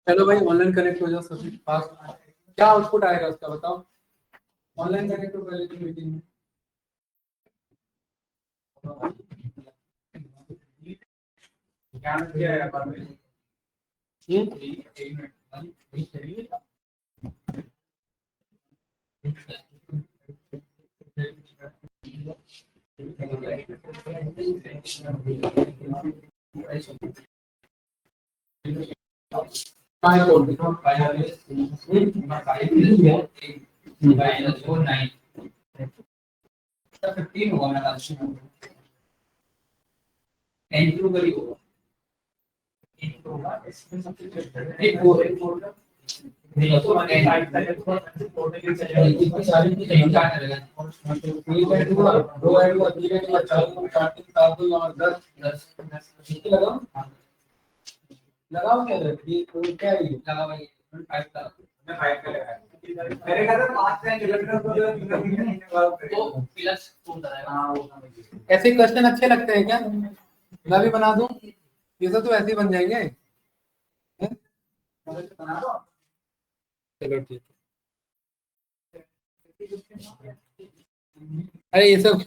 चलो भाई online connect हो जाओ सभी फास्ट। क्या आउटपुट आएगा उसका बताओ। ऑनलाइन कनेक्ट हो पहले की मीटिंग में। क्या किया है अपन ने? लगाओ क्या क्या है ये? लगा भाई मैं 5 का लगा मेरे घर में 5 ऐसे क्वेश्चन अच्छे लगते हैं क्या? मैं भी बना दूं? ये सब तो ऐसे ही बन जाएंगे। चलो ठीक है। अरे ये सब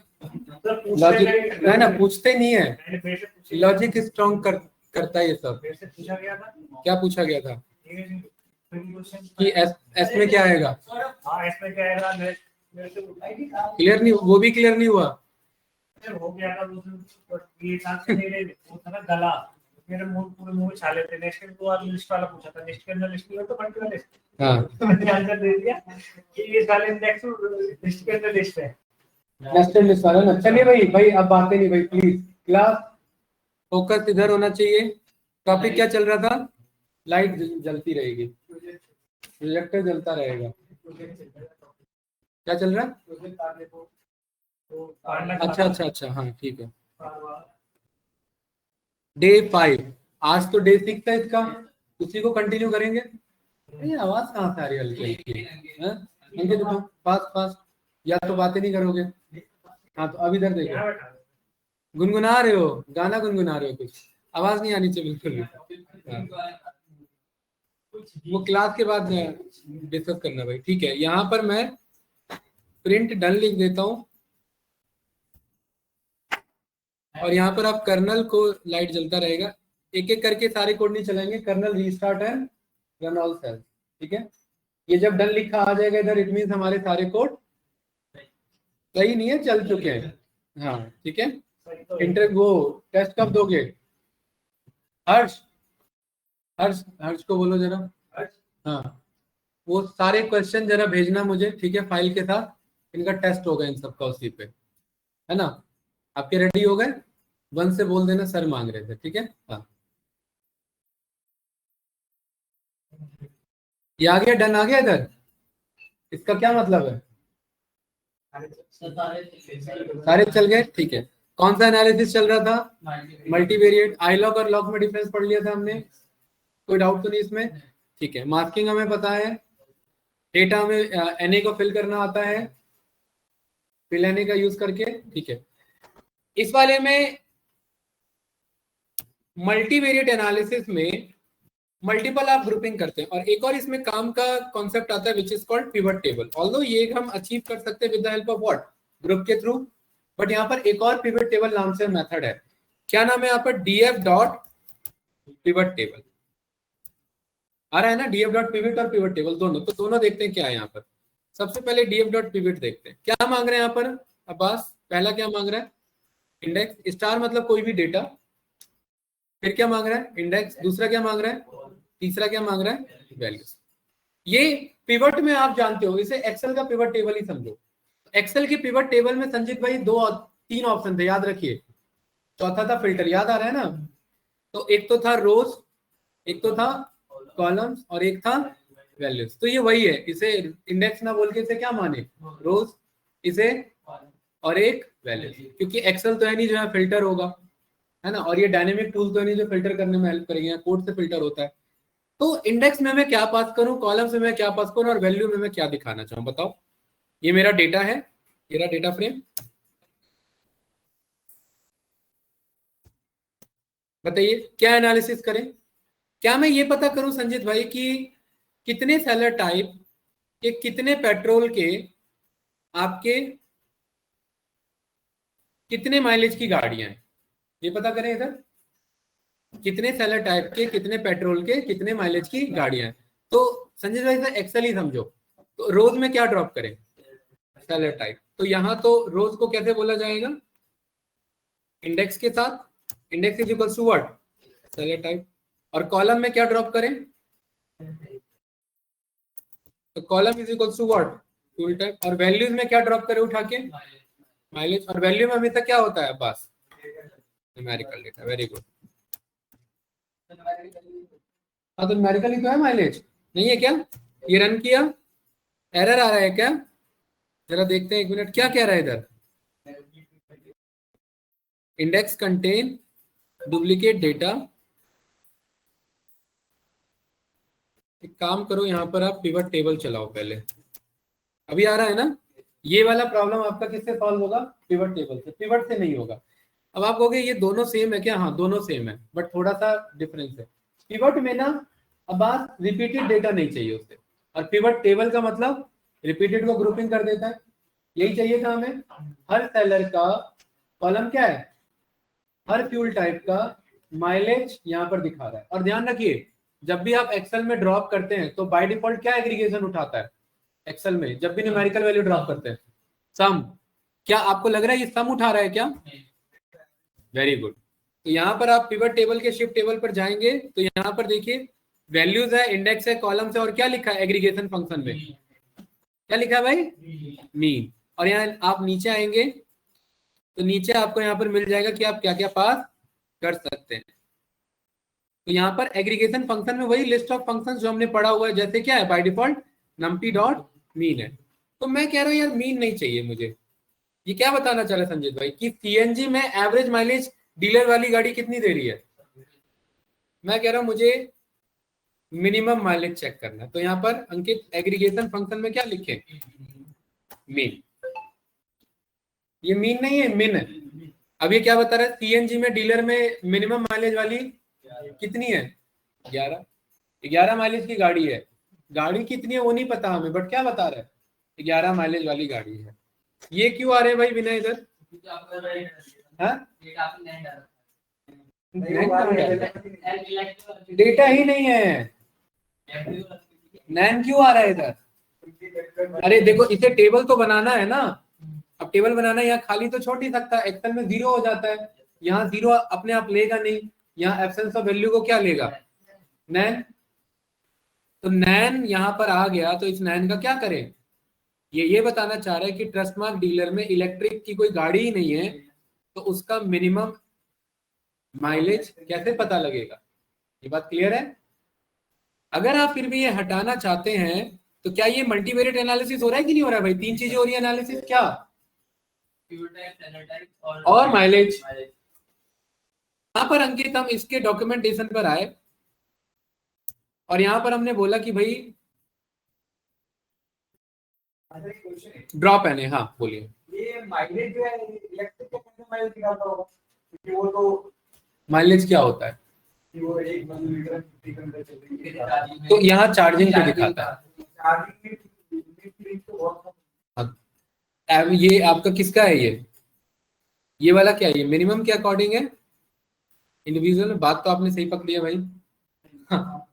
लॉजिक है ना, पूछते नहीं है, लॉजिक स्ट्रॉन्ग करता है ये सब। क्या पूछा गया था कि एस में क्या आएगा? क्लियर नहीं, वो भी क्लियर नहीं हुआ। हो गया था ये गला मेरे पूरे मुंह छाले थे। नेक्स्ट टाइम तो लिस्ट वाला पूछा था, लिस्ट के अंदर लिस्ट तो बंद कर लिस्ट। हां तो मैंने आंसर दे दिया कि ये साले नेक्स्ट लिस्ट के अंदर लिस्ट है। नेक्स्ट लिस्ट वाला ना। चलिए भाई अब बातें नहीं भाई, प्लीज क्लास फोकस इधर होना चाहिए। टॉपिक क्या चल रहा था? लाइट जलती रहेगी, प्रोजेक्टर जलता रहेगा। क्या चल रहा है? अच्छा हाँ ठीक है। डे 5, आज तो डे 6 है इसका, उसी को कंटिन्यू करेंगे। ये आवाज कहाँ से आ रही है हल्की? देखो फास्ट फास्ट, या तो बातें नहीं करोगे। हाँ तो अब इधर देखो, गुनगुना रहे हो, गाना गुनगुना रहे हो, कुछ आवाज नहीं आनी चाहिए बिल्कुल भी। वो क्लास के बाद डिस्कस करना भाई, ठीक है। यहाँ पर मैं प्रिंट डन लिख देता हूँ और यहाँ पर आप कर्नल को लाइट जलता रहेगा। एक एक करके सारे कोड नहीं चलाएंगे। Kernel restart and run all cells, ठीक है। ये जब डन लिखा आ जाएगा इधर, इट मींस हमारे सारे कोड सही नहीं है, चल चुके हैं। हाँ ठीक है। इंटर वो टेस्ट कब दोगे? हर्ष हर्ष हर्ष को बोलो जरा। हाँ वो सारे क्वेश्चन जरा भेजना मुझे, ठीक है, फाइल के साथ। इनका टेस्ट होगा इन सबका उसी पे, है ना। आपके रेडी हो गए? वन से बोल देना सर मांग रहे थे, ठीक है। हाँ ये आ गया, डन आ गया इधर। इसका क्या मतलब है? सारे चल गए, ठीक है। कौन सा एनालिसिस चल रहा था? मल्टीवेरिएट। आई लॉग और लॉग में डिफरेंस पढ़ लिया था हमने, कोई डाउट तो नहीं इसमें? ठीक है। मास्किंग हमें पता है, डेटा में एनए को फिल करना आता है, फिल एनए का यूज करके, ठीक है। इस वाले में मल्टीवेरिएट एनालिसिस में मल्टीपल आप ग्रुपिंग करते हैं, और एक और इसमें काम का कॉन्सेप्ट आता है which is called pivot table. Although ये हम अचीव कर सकते हैं with the help of what, group के थ्रू, बट यहाँ पर एक और पिवट टेबल नाम से मेथड है। क्या नाम है यहाँ पर? डीएफ डॉट पिवट टेबल आ रहा है ना, डीएफ डॉट पिवट और पिवट टेबल दोनों। तो दोनों देखते हैं क्या है यहाँ पर। सबसे पहले डीएफ डॉट पिवट देखते हैं क्या मांग रहे हैं यहाँ पर अब्बास। पहला क्या मांग रहा है? इंडेक्स स्टार, मतलब कोई भी डेटा। फिर क्या मांग रहा है? इंडेक्स। दूसरा क्या मांग रहा है? तीसरा क्या मांग रहा है? वैल्यूज। ये पिवट में आप जानते हो, इसे एक्सेल का पिवट टेबल ही समझो। एक्सेल की पिवट टेबल में संजीत भाई 2-3 ऑप्शन थे, याद रखिए। चौथा था फिल्टर, याद आ रहा है ना। तो एक तो था रोज, एक तो था कॉलम्स, और एक था वैल्यूज। तो ये वही है, इसे इंडेक्स ना बोल के इसे क्या माने? रोज, इसे और एक वैल्यूज। क्योंकि एक्सेल तो है नहीं जो है फिल्टर होगा, है ना, और ये डायनेमिक टूल तो नहीं जो फिल्टर करने में हेल्प करेंगे, कोड से फिल्टर होता है। तो इंडेक्स में मैं क्या पास करूं, कॉलम्स में मैं क्या पास करूं, और वैल्यू में मैं क्या दिखाना चाहूं, बताओ। ये मेरा डेटा है, मेरा डेटा फ्रेम। बताइए क्या एनालिसिस करें। क्या मैं ये पता करूं संजीत भाई कि कितने सेलर टाइप के कितने पेट्रोल के आपके कितने माइलेज की गाड़ियां हैं, ये पता करें इधर। कितने सेलर टाइप के कितने पेट्रोल के कितने माइलेज की गाड़ियां हैं। तो संजय भाई सर एक्सेल ही समझो, तो रोज में क्या ड्रॉप करें, सेलर टाइप। तो यहाँ तो रोज को कैसे बोला जाएगा, इंडेक्स के साथ, index is equal to what, seller type. और कॉलम में क्या ड्रॉप करें, तो column is equal to what, fuel type. और वैल्यूज में क्या ड्रॉप करें उठा के, माइलेज। और वैल्यू में हमेशा क्या होता है, बस न्यूमेरिकल डेटा। Very good. हाँ तो न्यूमेरिकल ही तो है माइलेज, नहीं है क्या। ये रन किया, एरर आ रहा है क्या, जरा देखते हैं 1 मिनट क्या कह रहा है इधर। Index contain duplicate data. एक काम करो, यहाँ पर आप पिवट टेबल चलाओ पहले। अभी आ रहा है ना, ये वाला प्रॉब्लम आपका किससे सॉल्व होगा, पिवट टेबल से। पिवट से नहीं होगा। अब आप कहोगे ये दोनों सेम है क्या, हाँ दोनों सेम है, बट थोड़ा सा डिफरेंस है। पिवट में ना अब बात रिपीटेड डेटा नहीं चाहिए उससे, और पिवट टेबल का मतलब रिपीटेड को ग्रुपिंग कर देता है। यही चाहिए था हमें। हर सेलर का कॉलम क्या है, हर फ्यूल टाइप का माइलेज यहाँ पर दिखा रहा है। और ध्यान रखिए, जब भी आप एक्सेल में ड्रॉप करते हैं तो बाय डिफॉल्ट क्या एग्रीगेशन उठाता है एक्सेल में, जब भी न्यूमेरिकल वैल्यू ड्रॉप करते हैं, सम। क्या आपको लग रहा है ये सम उठा रहा है क्या, वेरी गुड। तो यहाँ पर आप पिवट टेबल के शिफ्ट टेबल पर जाएंगे तो यहाँ पर देखिए वैल्यूज है, इंडेक्स है, कॉलम्स है, और क्या लिखा है एग्रीगेशन फंक्शन में, क्या लिखा है भाई, मीन। और यहाँ आप नीचे आएंगे तो नीचे आपको यहाँ पर मिल जाएगा कि आप क्या क्या पास कर सकते हैं। तो यहाँ पर एग्रीगेशन फंक्शन में वही लिस्ट ऑफ फंक्शंस जो हमने पढ़ा हुआ है, जैसे क्या है बाय डिफॉल्ट नम्पी डॉट मीन है। तो मैं कह रहा हूँ यार मीन नहीं चाहिए मुझे। ये क्या बताना चाह रहे हैं संजीत भाई कि सीएनजी में एवरेज माइलेज डीलर वाली गाड़ी कितनी दे रही है, मैं कह रहा हूं मुझे मिनिमम माइलेज चेक करना है। तो यहाँ पर अंकित एग्रीगेशन फंक्शन में क्या लिखे, मीन। ये मीन नहीं है, मिन है। अब ये क्या बता रहा है, सीएनजी में डीलर में मिनिमम माइलेज वाली कितनी है, 11। 11 माइलेज की गाड़ी है। गाड़ी कितनी है वो नहीं पता हमें, बट क्या बता रहा है 11 माइलेज वाली गाड़ी है। ये क्यों आ रहे हैं भाई बिना इधर, डेटा ही नहीं है, नैन क्यों आ रहा है इधर। अरे देखो इसे टेबल तो बनाना है ना, अब टेबल बनाना है, यहाँ खाली तो छोड़ नहीं सकता, एक्सेल में 0 हो जाता है। यहाँ 0 अपने आप लेगा नहीं, यहाँ एब्सेंस ऑफ वैल्यू को क्या लेगा, नैन। तो नैन यहाँ पर आ गया, तो इस नैन का क्या करें, ये बताना चाह रहा है कि ट्रस्ट मार्क डीलर में इलेक्ट्रिक की कोई गाड़ी ही नहीं है, तो उसका मिनिमम माइलेज कैसे पता लगेगा। ये बात क्लियर है। अगर आप फिर भी ये हटाना चाहते हैं तो क्या ये मल्टीवेरिएट एनालिसिस हो रहा है कि नहीं हो रहा है भाई, 3 चीजें हो रही है एनालिसिस, क्या, और माइलेज। यहाँ पर अंकित हम इसके डॉक्यूमेंटेशन पर आए और यहाँ पर हमने बोला कि भाई ड्रॉप एन है, हाँ बोलिए। ये माइलेज जो है इलेक्ट्रिक का कितना माइलेज दिखाता होगा, क्योंकि वो तो माइलेज क्या होता है, वो 1 लीटर तो यहाँ चार्जिंग पे दिखाता है। ये आपका किसका है, ये वाला क्या है, ये मिनिमम के अकॉर्डिंग है, इंडिविजुअल। बात तो आपने सही पकड़ी है भाई, हाँ।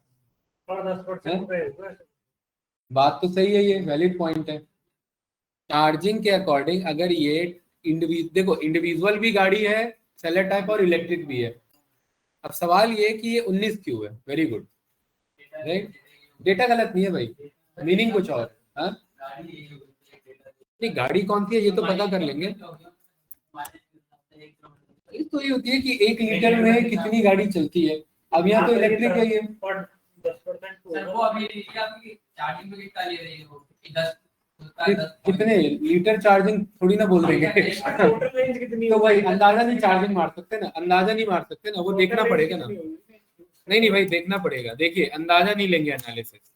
बात तो सही है, ये वैलिड पॉइंट है। चार्जिंग के अकॉर्डिंग अगर ये देखो इंडिविजुअल भी गाड़ी है, सेलर टाइप और इलेक्ट्रिक भी है। अब सवाल ये कि ये 19 क्यों है, वेरी गुड, राइट। डेटा गलत नहीं है भाई, मीनिंग कुछ और है, हाँ? नहीं गाड़ी कौन सी है ये तो पता कर लेंगे। तो ये होती है कि 1 लीटर में कितनी गाड़ी चलती है। अब यहाँ तो इलेक्ट्रिक है ये, कितने लीटर चार्जिंग थोड़ी ना बोल देंगे तो भाई अंदाजा नहीं चार्जिंग मार सकते ना, अंदाजा नहीं मार सकते ना, वो देखना पड़ेगा ना। नहीं भाई देखना पड़ेगा, देखिए अंदाजा नहीं लेंगे एनालिसिस।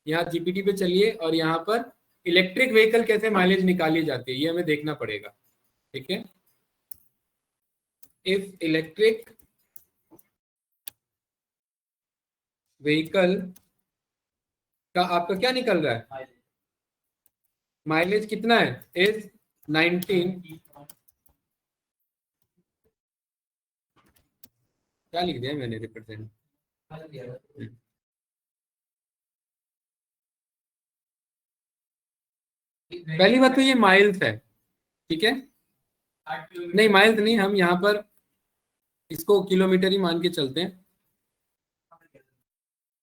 यहाँ जीपीटी पे चलिए और यहाँ पर इलेक्ट्रिक व्हीकल कैसे माइलेज निकाली जाती है ये हमें देखना पड़ेगा, ठीक है। इफ इलेक्ट्रिक व्हीकल का आपका क्या निकल रहा है, माइलेज कितना है, इज 19, क्या लिख दिया मैंने रिप्रेजेंट, पहली बात तो ये माइल्स है, ठीक है, नहीं माइल्स नहीं, हम यहाँ पर इसको किलोमीटर ही मान के चलते हैं।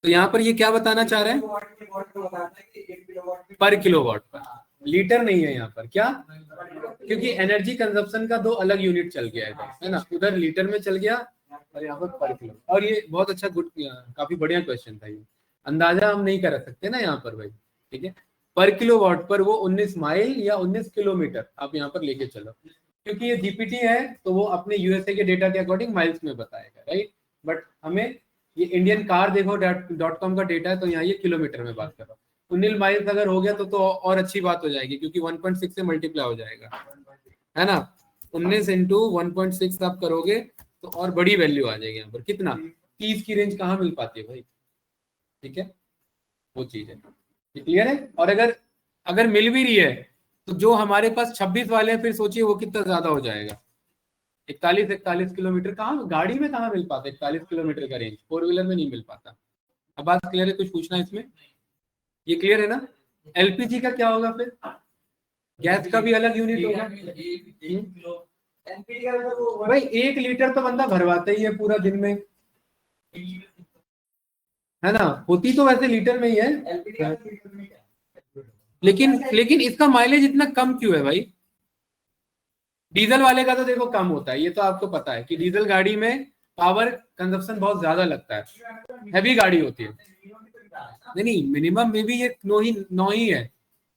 तो यहाँ पर ये क्या बताना चाह रहे हैं, पर किलोवाट पर, लीटर नहीं है यहाँ पर, क्या, क्योंकि एनर्जी कंजप्शन का दो अलग यूनिट चल गया है ना, उधर लीटर में चल गया और यहाँ पर किलो। और ये बहुत अच्छा गुड, काफी बढ़िया क्वेश्चन था ये, अंदाजा हम नहीं कर सकते ना यहाँ पर भाई, ठीक है, पर किलोवाट पर वो 19 माइल या 19 किलोमीटर आप यहाँ पर लेके चलो, क्योंकि ये जीपीटी है तो वो अपने यूएसए के डेटा के अकॉर्डिंग माइल्स में बताएगा, राइट, बट हमें ये इंडियन कार देखो .com का डेटा है, तो यहाँ ये किलोमीटर में बात कर रहा हूँ। 19 माइल्स अगर हो गया तो और अच्छी बात हो जाएगी, क्योंकि 1.6 से मल्टीप्लाई हो जाएगा, है ना, 19 इंटू 1.6 आप करोगे तो और बड़ी वैल्यू आ जाएगी यहाँ पर, कितना, 30 की रेंज कहाँ मिल पाती है भाई, ठीक है, वो चीज है, क्लियर है। और अगर अगर मिल भी रही है तो जो हमारे पास 26 वाले हैं, फिर सोचिए वो कितना ज्यादा हो जाएगा, 41 किलोमीटर, कहाँ गाड़ी में कहाँ मिल पाता है 41 किलोमीटर का रेंज, फोर व्हीलर में नहीं मिल पाता। अब बात क्लियर है, कुछ पूछना है इसमें, ये क्लियर है ना। एलपीजी का क्या होगा फिर, गैस का भी अलग यूनिट होगा भाई, 1 लीटर तो बंदा भरवाता ही है पूरा दिन में, है ना, होती तो वैसे लीटर में ही है, लेकिन इसका माइलेज इतना कम क्यों है भाई, डीजल वाले का तो देखो कम होता है, ये तो आपको पता है कि डीजल गाड़ी में पावर कंजप्शन बहुत ज्यादा लगता है, हैवी गाड़ी होती है, नहीं मिनिमम में भी ये नौ ही है,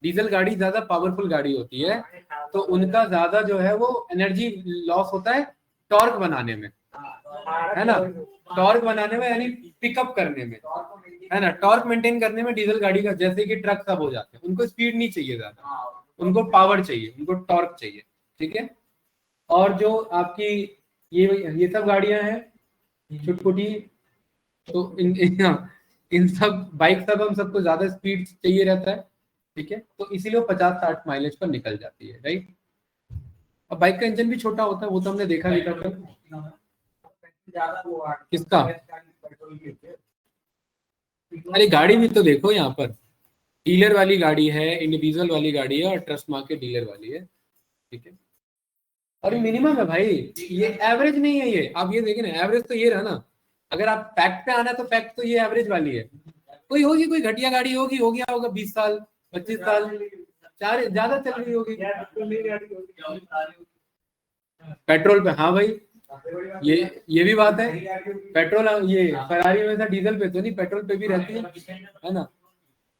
डीजल गाड़ी ज्यादा पावरफुल गाड़ी होती है, तो उनका ज्यादा जो है वो एनर्जी लॉस होता है टॉर्क बनाने में, है ना, टॉर्क बनाने में यानी पिकअप करने में, है ना, टॉर्क मेंटेन करने में डीजल गाड़ी का, जैसे कि ट्रक सब हो जाते हैं, उनको स्पीड नहीं चाहिए ज्यादा, उनको पावर चाहिए, उनको टॉर्क चाहिए, ठीक है। और जो आपकी ये सब गाड़ियां हैं छुटपुटी, तो इन सब बाइक सब हम सबको ज्यादा स्पीड चाहिए रहता है, ठीक है, तो इसीलिए वो 50-60 माइलेज पर निकल जाती है, राइट। अब बाइक का इंजन भी छोटा होता है, वो तो हमने देखा भी था कल, किसका, अरे गाड़ी भी तो देखो यहाँ पर, डीलर वाली गाड़ी है, इंडिविजुअल वाली गाड़ी है, और ट्रस्ट मार्क के डीलर वाली है, ठीक है, और मिनिमम है भाई, ये एवरेज नहीं है, ये आप ये देखें ना, एवरेज तो ये रहा ना, अगर आप फैक्ट पे आना है तो फैक्ट तो ये एवरेज वाली है, कोई होगी कोई घटिया गाड़ी होगी, हो गया होगा 20 साल 25 साल, चार ज्यादा चल रही होगी पेट्रोल पे, हाँ भाई, ये भी बात है, पेट्रोल ये फरारी में था, डीजल पे तो नहीं, पेट्रोल पे भी रहती है ना,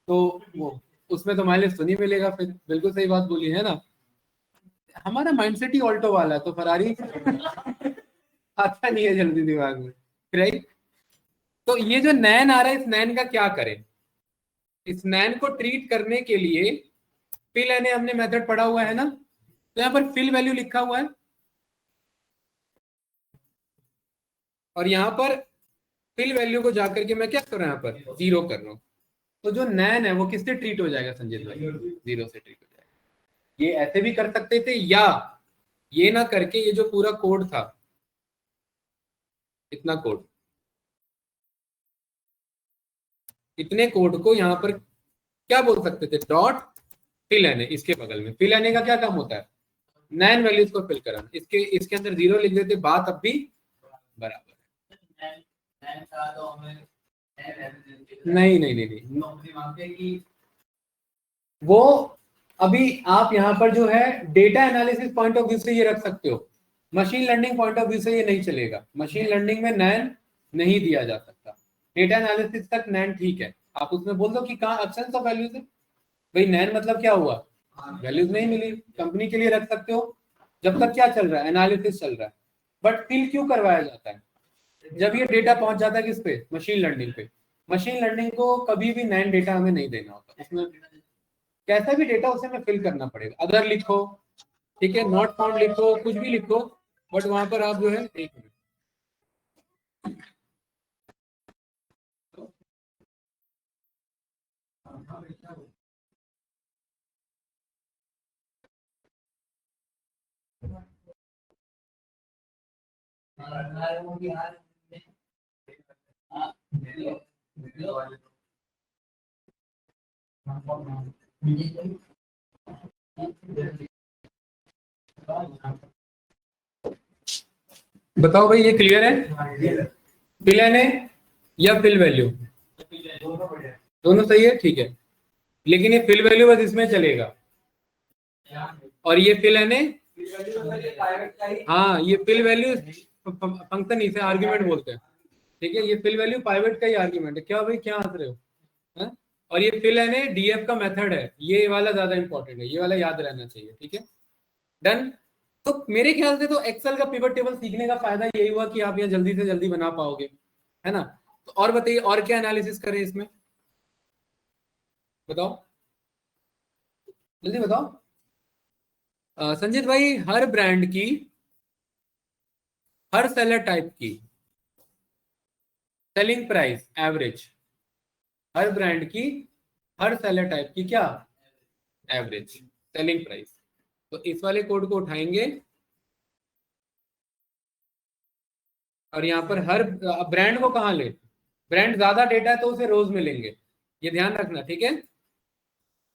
तो वो उसमें तो माइलेज तो नहीं मिलेगा फिर, बिल्कुल सही बात बोली है ना, हमारा माइंडसेट ही ऑल्टो वाला है, तो फरारी आता नहीं है जल्दी दिमाग में, राइट। तो ये जो नैन आ रहा है, इस नैन का क्या करें, इस नैन को ट्रीट करने के लिए फिल एन हमने मेथड पढ़ा हुआ है ना, तो यहाँ पर फिल वैल्यू लिखा हुआ है, और यहाँ पर फिल वैल्यू को जाकर के मैं क्या कर रहा हूँ, यहाँ पर जीरो कर रहा हूँ, तो जो नैन है वो किससे ट्रीट हो जाएगा संजीत भाई, जीरो से ट्रीट हो जाएगा। ये ऐसे भी कर सकते थे, या ये ना करके ये जो पूरा कोड था, इतना कोड, इतने कोड को यहाँ पर क्या बोल सकते थे, डॉट फिल एन, इसके बगल में फिल एन का क्या काम होता है, नैन वैल्यूज को फिल कराना, इसके इसके अंदर जीरो लिख देते, बात अब भी बराबर है, नहीं नहीं नहीं नहीं, वो अभी आप यहाँ पर जो है data analysis point of view से ये रख सकते हो, machine learning point of view से ये नहीं चलेगा, मशीन लर्निंग में नैन नहीं दिया जा सकता, डेटा एनालिसिस तक नैन ठीक है, आप उसमें बोल दो कि कहाँ एब्सेंस ऑफ वैल्यूज है, भाई नैन मतलब क्या हुआ, वैल्यूज नहीं मिली, कंपनी के लिए रख सकते हो, जब तक क्या चल रहा है, एनालिसिस चल रहा है, बट फिल क्यों करवाया जाता है, जब ये डेटा पहुंच जाता है किस पे, मशीन लर्निंग पे, मशीन लर्निंग को कभी भी नैन डेटा हमें नहीं देना होता, उसमें कैसा भी डेटा उसे हमें फिल करना पड़ेगा, अगर लिखो, ठीक है, नॉट फाउंड लिखो, कुछ भी लिखो, बट वहां पर आप जो है, एक मिनट बताओ भाई, ये क्लियर है? फिल एन ए या फिल वैल्यू? दोनों सही है, ठीक है। लेकिन ये फिल वैल्यू बस इसमें चलेगा, और ये फिल एन ए, हाँ ये फिल वैल्यू फंक्शन इसे आर्ग्यूमेंट बोलते हैं, ठीक है। ये फिल वैल्यू पाइवट का ही आर्ग्यूमेंट है। क्या भाई, क्या हंस रहे हो? है? और ये फिल एन ए डीएफ का मेथड है, ये वाला ज्यादा इंपॉर्टेंट है, ये वाला याद रहना चाहिए, ठीक है। डन। तो मेरे ख्याल से तो एक्सेल का पिवट टेबल सीखने का फायदा यही हुआ कि आप यहाँ जल्दी से जल्दी बना पाओगे, है ना। तो और बताइए, और क्या एनालिसिस करें इसमें, बताओ जल्दी बताओ। संजीत भाई, हर ब्रांड की, हर सेलर टाइप की सेलिंग प्राइस एवरेज, हर ब्रांड की हर सेलर टाइप की क्या एवरेज सेलिंग प्राइस। तो इस वाले कोड को उठाएंगे और यहाँ पर हर ब्रांड को कहाँ ले, ब्रांड ज्यादा डेटा है तो उसे रोज में लेंगे, ये ध्यान रखना, ठीक है।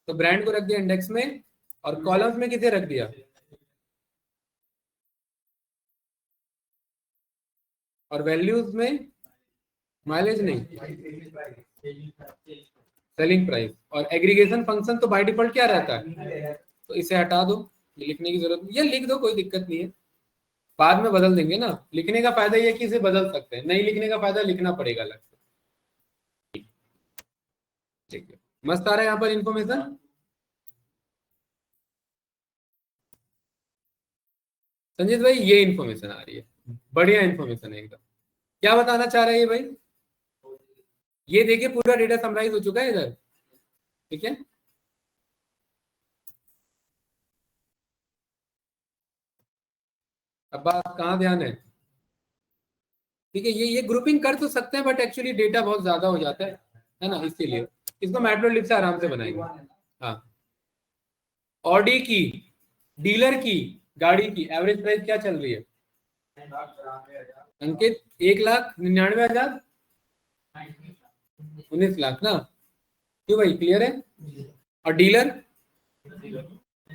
तो ब्रांड को रख दिया इंडेक्स में, और कॉलम्स में किसे रख दिया, और वैल्यूज में माइलेज नहीं, सेलिंग प्राइस। और एग्रीगेशन फंक्शन तो बाय डिफॉल्ट क्या रहता है, तो इसे हटा दो, ये लिखने की जरूरत नहीं, ये लिख दो, कोई दिक्कत नहीं है, बाद में बदल देंगे ना। लिखने का फायदा ये कि इसे बदल सकते हैं, नहीं लिखने का फायदा लिखना पड़ेगा अलग से, ठीक है। मस्त आ रहा है यहाँ पर इंफॉर्मेशन। संजीत भाई ये इंफॉर्मेशन आ रही है, बढ़िया इंफॉर्मेशन है एकदम। क्या बताना चाह रहे हैं भाई, ये देखिए पूरा डेटा समराइज हो चुका है इधर, ठीक है। अब बात कहाँ ध्यान है, ठीक है। ये ग्रुपिंग कर तो सकते हैं, बट एक्चुअली डेटा बहुत ज्यादा हो जाता है ना, इसीलिए इसको मैटप्लॉट्लिब से आराम से बनाएंगे। हाँ, ऑडी की, डीलर की गाड़ी की एवरेज प्राइस क्या चल रही है अंकित? 1,99,000, 19 लाख ना, क्यों भाई, क्लियर है? और डीलर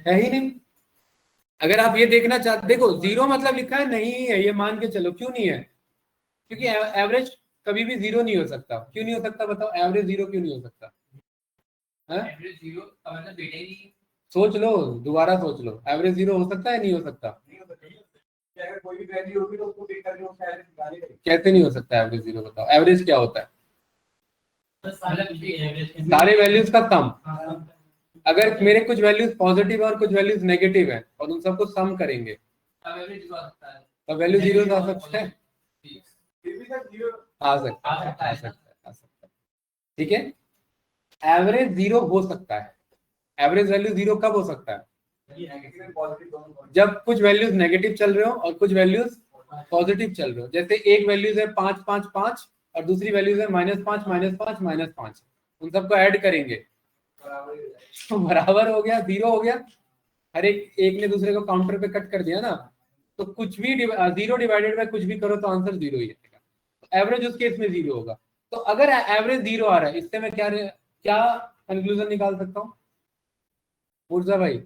है ही नहीं। अगर आप ये देखना चाहते, देखो जीरो मतलब लिखा है नहीं है, ये मान के चलो, क्यों नहीं है, क्योंकि एवरेज कभी भी जीरो नहीं हो सकता। क्यों नहीं हो सकता बताओ, एवरेज जीरो क्यों नहीं हो सकता? एवरेज जीरो मतलब डेटा ही नहीं। सोच लो, दोबारा सोच लो, एवरेज जीरो हो सकता है, नहीं हो सकता? अगर कोई भी वैल्यू होगी तो उसको देख करके उसका एवरेज निकाले। कैसे नहीं हो सकता एवरेज जीरो, बताओ एवरेज क्या होता है? सारे वैल्यूज का सम। अगर मेरे कुछ वैल्यूज पॉजिटिव है और कुछ वैल्यूज नेगेटिव है और उन सबको सम करेंगे तब वैल्यू जीरो आ सकता है, आ सकता है, ठीक है। एवरेज जीरो हो सकता है, एवरेज वैल्यू जीरो कब हो सकता है? जब कुछ वैल्यूज नेगेटिव चल रहे हो और कुछ वैल्यूज पॉजिटिव चल रहे हो। जैसे एक वैल्यूज है 5, 5, 5 और दूसरी वैल्यूज है -5, -5, -5, उन सबको ऐड करेंगे तो बराबर हो गया, जीरो हो गया। हर एक ने दूसरे को काउंटर पे कट कर दिया ना, तो कुछ भी जीरो डिवाइडेड बाय कुछ भी करो तो आंसर जीरो ही आएगा। तो एवरेज उस केस में जीरो होगा। तो अगर एवरेज जीरो आ रहा है, इससे मैं क्या क्या कंक्लूजन निकाल सकता हूँ? पुर्जा भाई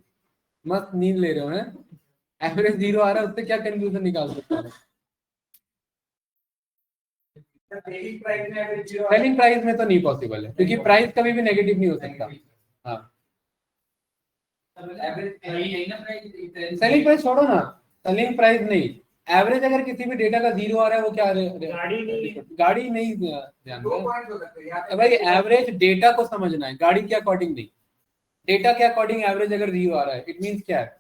मस्त नींद ले रहे हो हैं, एवरेज जीरो आ रहा है, उससे क्या कंक्लूजन निकाल सकता है? सेलिंग प्राइस में तो नहीं पॉसिबल है, क्योंकि प्राइस कभी भी नेगेटिव नहीं हो सकता। हाँ, सेलिंग प्राइस छोड़ो ना, सेलिंग प्राइस नहीं, एवरेज अगर किसी भी डेटा का जीरो आ रहा है वो क्या गाड़ी नहीं ध्यान दो भाई, एवरेज डेटा को समझना है, गाड़ी के अकॉर्डिंग नहीं, डेटा के अकॉर्डिंग एवरेज अगर जीरो आ रहा है इट मींस क्या है?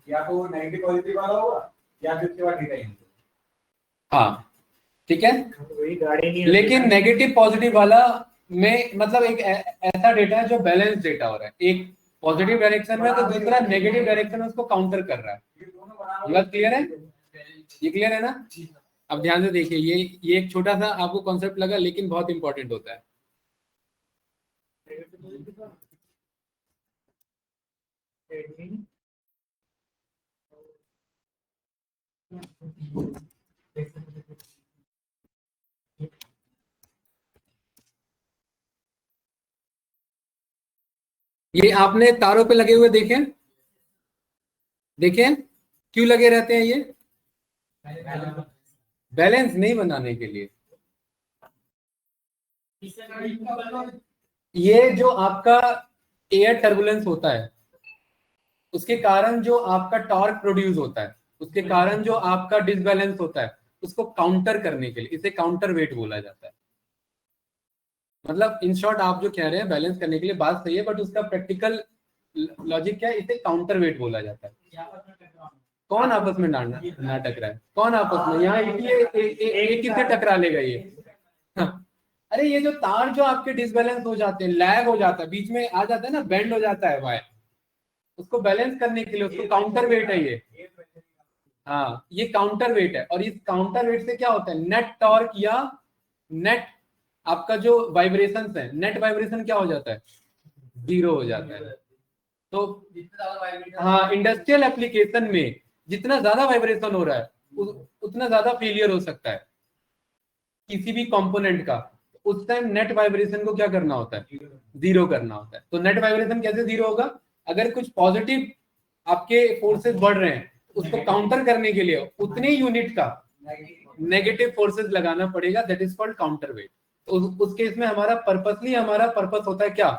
या तो नेगेटिव पॉजिटिव वाला होगा या फिर उसके बाद डेटा। हाँ ठीक है, लेकिन नेगेटिव पॉजिटिव वाला में मतलब एक ऐसा डेटा है जो बैलेंस डेटा हो रहा है, एक पॉजिटिव डायरेक्शन में तो दूसरा नेगेटिव डायरेक्शन में उसको काउंटर कर रहा है। ये बात क्लियर है? ये क्लियर है ना? अब ध्यान से देखिए, ये एक छोटा सा आपको कॉन्सेप्ट लगा, लेकिन बहुत इंपॉर्टेंट होता है। ये आपने तारों पे लगे हुए देखे देखे, क्यों लगे रहते हैं ये? बैलेंस नहीं बनाने के लिए। ये जो आपका एयर टर्बुलेंस होता है, उसके कारण जो आपका टॉर्क प्रोड्यूस होता है, उसके कारण जो आपका डिसबैलेंस होता है, उसको काउंटर करने के लिए इसे काउंटर वेट बोला जाता है। मतलब इन शॉर्ट आप जो कह रहे हैं बैलेंस करने के लिए, बात सही है, बट उसका प्रैक्टिकल लॉजिक क्या है? इसे काउंटर वेट बोला जाता है। कौन आपस में ना टकराए? कौन आपस में? यहाँ एक ही से टकरा लेगा ये। हाँ। अरे ये जो तार जो आपके डिसबैलेंस हो जाते हैं, लैग हो जाता है, बीच में आ जाता है ना, बेंड हो जाता है वायर, उसको बैलेंस करने के लिए, उसको काउंटर वेट है ये। हाँ, ये काउंटर वेट है। और इस काउंटर वेट से क्या होता है? नेट टॉर्क या नेट आपका जो वाइब्रेशन है, नेट वाइब्रेशन क्या हो जाता है? जीरो हो जाता है। तो हाँ, इंडस्ट्रियल एप्लीकेशन में जितना ज्यादा वाइब्रेशन हो रहा है, उतना ज्यादा फेलियर हो सकता है किसी भी कंपोनेंट का। उस टाइम नेट वाइब्रेशन को क्या करना होता है? जीरो करना होता है। तो नेट वाइब्रेशन कैसे जीरो होगा? अगर कुछ पॉजिटिव आपके फोर्सेस बढ़ रहे हैं, उसको काउंटर करने के लिए उतने यूनिट का नेगेटिव फोर्सेस लगाना पड़ेगा, that is called counter wait. उस केस में हमारा पर्पस होता है क्या?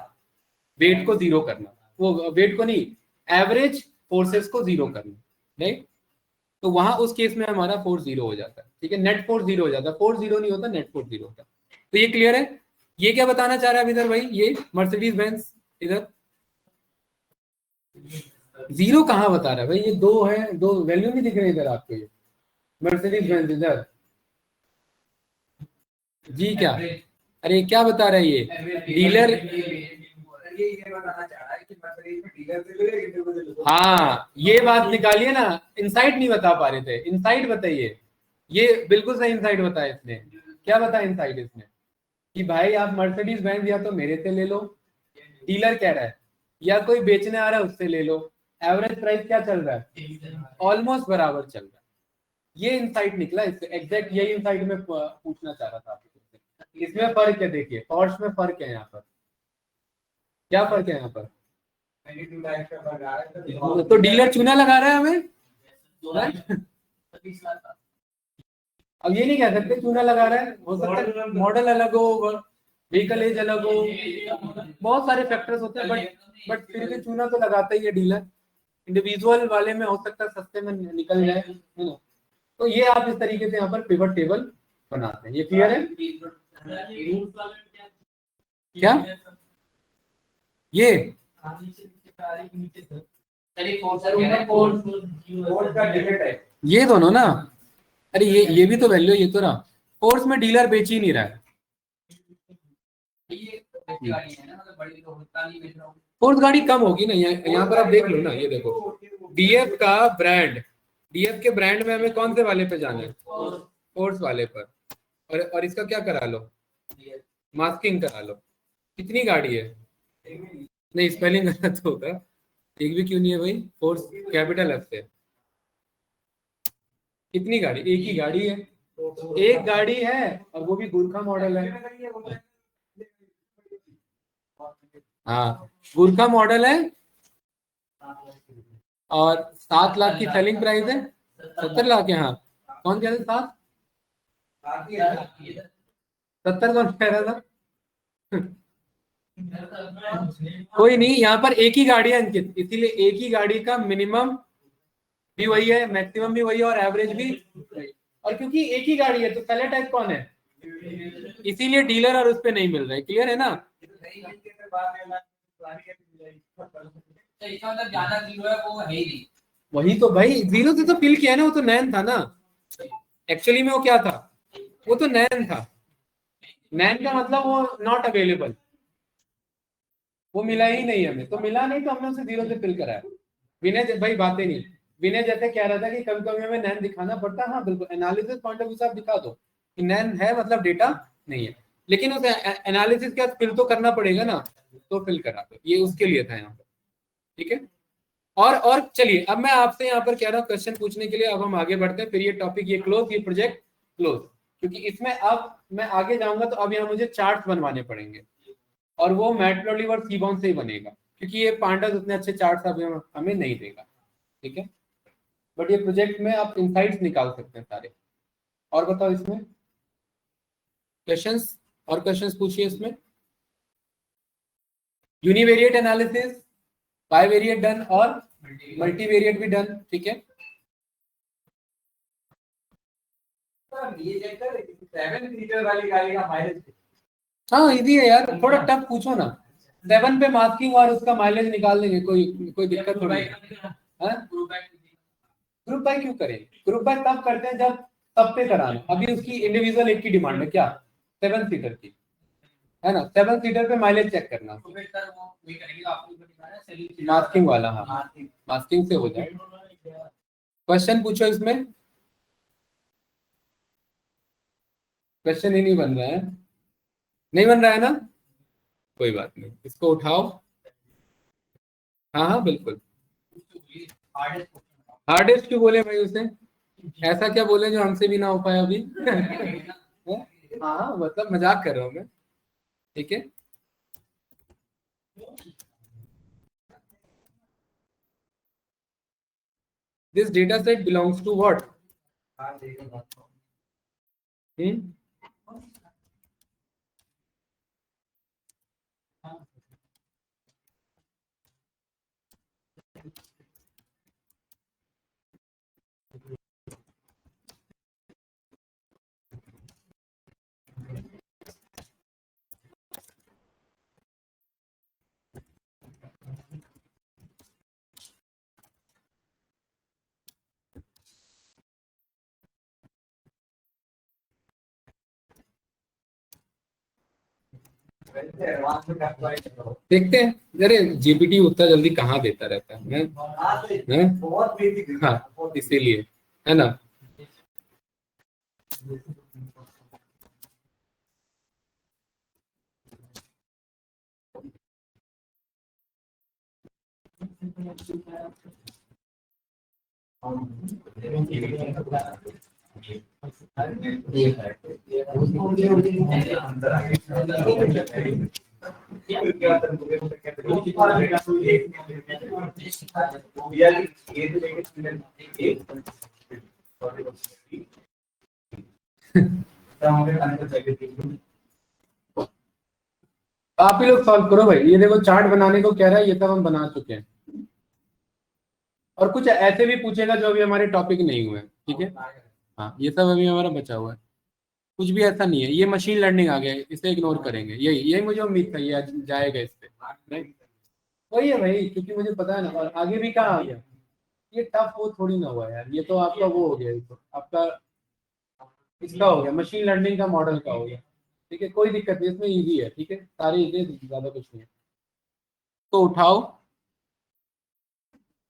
वेट को जीरो करना। वो वेट को नहीं, एवरेज फोर्सेस को जीरो करना, राइट? तो वहां उस केस में हमारा फोर्स जीरो हो जाता है। ठीक है, नेट फोर्स जीरो हो जाता है, फोर्स जीरो नहीं होता, नेट फोर्स जीरो होता है। तो ये क्लियर है? ये क्या बताना चाह रहा है इधर भाई? ये मर्सिडीज बेंज इधर जीरो कहाँ बता रहा है भाई? ये दो है, दो वैल्यू नहीं दिख रहे इधर आपको। ये मर्सिडीज बेंज इधर जी क्या? अरे क्या बता रहा है ये डीलर? हाँ, ये बात निकालिए ना, इनसाइट नहीं बता पा रहे थे, इनसाइट बताइए। ये बिल्कुल सही इनसाइट बताया इसने। क्या बताया इनसाइट इसने? कि भाई आप मर्सिडीज बेंज या तो मेरे से ले लो, डीलर कह रहा है, या कोई बेचने आ रहा है उससे ले लो। एवरेज प्राइस क्या चल रहा है? ऑलमोस्ट बराबर चल रहा है। ये इनसाइट निकला इससे, एग्जैक्ट यही इनसाइट में पूछना चाह रहा था आपसे। इसमें फर्क है, देखिए थॉट्स में फर्क है। यहाँ पर क्या फर्क है? यहाँ पर तो डीलर चूना लगा रहा है हमें। अब ये नहीं कह सकते चूना लगा रहा है, हो सकता है मॉडल अलग हो, व्हीकल एज अलग हो, बहुत सारे फैक्टर्स होते हैं, बट फिर भी चूना तो लगाता ही है डीलर। इंडिविजुअल वाले में हो सकता है सस्ते में निकल जाए, है ना? तो ये आप इस तरीके से यहाँ पर पिवट टेबल बनाते हैं। ये क्लियर है? क्या ये ये दोनों ना? अरे ये भी तो वैल्यू, ये तो ना फोर्स में डीलर बेच ही नहीं रहा है। फोर्स गाड़ी कम होगी ना। यहाँ पर आप देख लो ना, ये देखो डीएफ का ब्रांड, डीएफ के ब्रांड में हमें कौन से वाले पे जाना है? फोर्स वाले पर। और इसका क्या करा लो? मास्किंग करा लो। कितनी गाड़ी है? नहीं, स्पेलिंग गलत होगा। एक भी क्यों नहीं है भाई? फोर्स कैपिटल एफ से। कितनी गाड़ी? एक ही गाड़ी है। एक गाड़ी है, और वो भी गुरखा मॉडल है। हाँ, गुरखा मॉडल है, और 7 लाख की सेलिंग प्राइस है। 70 लाख है। हाँ, कौन कह रहा था? 70 कौन कह रहा था? कोई नहीं, यहाँ पर एक ही गाड़ी है अंकित, इसीलिए एक ही गाड़ी का मिनिमम भी वही है, मैक्सिमम भी वही है, और एवरेज भी वही। और क्योंकि एक ही गाड़ी है तो सेलर टाइप कौन है? इसीलिए डीलर और उस पे नहीं मिल रहा है। क्लियर है ना? वही तो भाई, जीरो से तो फिल किया ना, वो तो नैन था ना। एक्चुअली में वो क्या था? वो तो नैन था। नैन का मतलब वो नॉट अवेलेबल, वो मिला ही नहीं हमें। तो मिला नहीं तो हमने उसे जीरो से फिल कराया। विनय भाई बातें नहीं, विनय जैसे कह रहा था कि कभी कभी हमें नैन दिखाना पड़ता है, हाँ बिल्कुल, एनालिसिस पॉइंट ऑफ व्यू से आप दिखा दो कि नैन है मतलब डेटा नहीं है, लेकिन उस एनालिसिस के बाद फिल तो करना पड़ेगा ना, तो फिल करा दो, ये उसके लिए था यहाँ पर, ठीक है। और चलिए अब मैं आपसे यहाँ पर कह रहा हूँ क्वेश्चन पूछने के लिए, अब हम आगे बढ़ते हैं, फिर ये टॉपिक ये क्लोज, ये प्रोजेक्ट क्लोज, क्योंकि इसमें अब मैं आगे जाऊंगा तो अब यहाँ मुझे चार्ट बनवाने पड़ेंगे, और वो मैटप्लॉटलिब और सीबॉन से ही बनेगा, क्योंकि ये पांडास उतने अच्छे चार्ट अभी हमें नहीं देगा, ठीक है। बट ये प्रोजेक्ट में आप इंसाइट्स निकाल सकते हैं सारे। और बताओ इसमें क्वेश्चंस, और क्वेश्चंस पूछिए इसमें। यूनिवेरिएट एनालिसिस, बाइवेरिएट डन और मल्टीवेरिएट भी डन, ठीक है। ये 7 सीटर वाली गाड़ी का माइलेज, हाँ इजी है यार, थोड़ा टफ पूछो ना। 7 पे मार्किंग और उसका माइलेज निकाल लेंगे, कोई दिक्कत थोड़ी है। ग्रुप बाय क्यों करें, ग्रुप बाय तब करते हैं जब सब पे कराना, अभी उसकी इंडिविजुअल एक की डिमांड है क्या, 7 सीटर की, है ना, 7 सीटर पे माइलेज चेक करना, मास्किंग वाला, हाँ मास्किंग से हो जाए। क्वेश्चन पूछो इसमें, क्वेश्चन ही नहीं बन रहा है, नहीं बन रहा है ना, कोई बात नहीं, इसको उठाओ। हाँ हाँ बिल्कुल। हार्डेस्ट क्यों बोले भाई उसे, ऐसा क्या बोले जो हमसे भी ना हो पाया अभी हाँ मतलब मजाक कर रहा हूँ मैं, ठीक है। This data set belongs to what, देखते हैं। अरे जीपीटी उतना जल्दी कहाँ देता रहता है? हाँ इसीलिए, है ना। आप ही लोग सॉल्व करो भाई, ये देखो चार्ट बनाने को कह रहा है, ये सब हम बना चुके हैं, और कुछ ऐसे भी पूछेगा जो अभी हमारे टॉपिक नहीं हुए हैं, ठीक है। हाँ ये सब अभी हमारा बचा हुआ है, कुछ भी ऐसा नहीं है, ये मशीन लर्निंग आ गया है, इसे इग्नोर करेंगे, यही यही मुझे उम्मीद था ये जाएगा इस पे, नहीं वही है भाई, क्योंकि मुझे पता है ना, और आगे भी कहाँ आ गया, ये टफ वो थोड़ी ना हुआ यार, ये तो आपका वो हो गया, ये तो आपका इसका हो गया, मशीन लर्निंग का मॉडल का हो गया, ठीक है, कोई दिक्कत नहीं, इसमें इजी है, ठीक है, सारे इजी, ज्यादा कुछ नहीं है। तो उठाओ,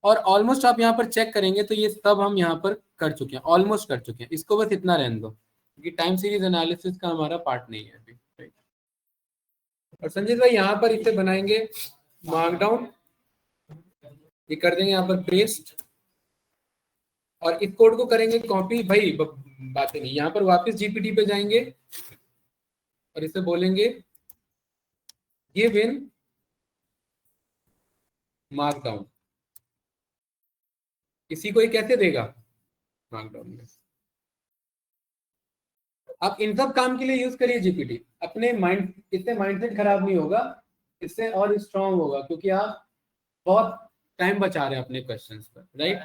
और ऑलमोस्ट आप यहाँ पर चेक करेंगे तो ये सब हम यहाँ पर कर चुके हैं, ऑलमोस्ट कर चुके हैं, इसको बस इतना रहने दो, क्योंकि टाइम सीरीज एनालिसिस का हमारा पार्ट नहीं है अभी, right? और संजीत भाई यहाँ पर इसे बनाएंगे मार्कडाउन, ये कर देंगे यहाँ पर पेस्ट, और इस कोड को करेंगे कॉपी, भाई बातें नहीं, यहाँ पर वापस जीपीटी पे जाएंगे और इसे बोलेंगे गिव इन मार्कडाउन, इसी को ये कैसे देगा मार्कडाउन में। आप इन सब काम के लिए यूज करिए जीपीटी, अपने माइंड, इससे माइंडसेट खराब नहीं होगा, इससे और स्ट्रांग होगा, क्योंकि आप बहुत टाइम बचा रहे हैं अपने क्वेश्चंस पर, राइट।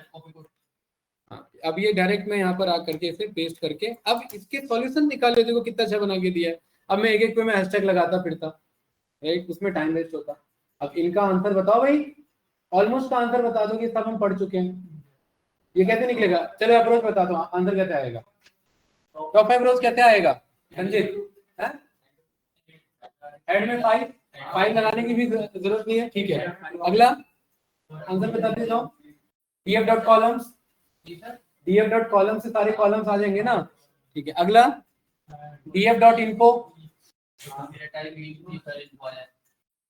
हाँ अब ये डायरेक्ट मैं यहाँ पर आकर के इसे पेस्ट करके अब इसके सॉल्यूशन निकाल लेते, देखो कितना अच्छा बना के दिया है। अब मैं एक एक पे मैं हैशटैग लगाता फिरता, राइट, उसमें टाइम वेस्ट होता। अब इनका आंसर बताओ भाई, ऑलमोस्ट का आंसर बता दो कि सब हम पढ़ चुके हैं, ये कैसे निकलेगा, चलो अप्रोच बता दो, आंसर कैसे आएगा, टॉप 5 रोज कैसे आएगा संजीत, हेड में 5 लगाने की भी जरूरत नहीं है, ठीक है। अगला आंसर बताते जाओ, df dot columns, df dot column से सारे कॉलम्स आ जाएंगे ना, ठीक है। अगला df डॉट इन्फो,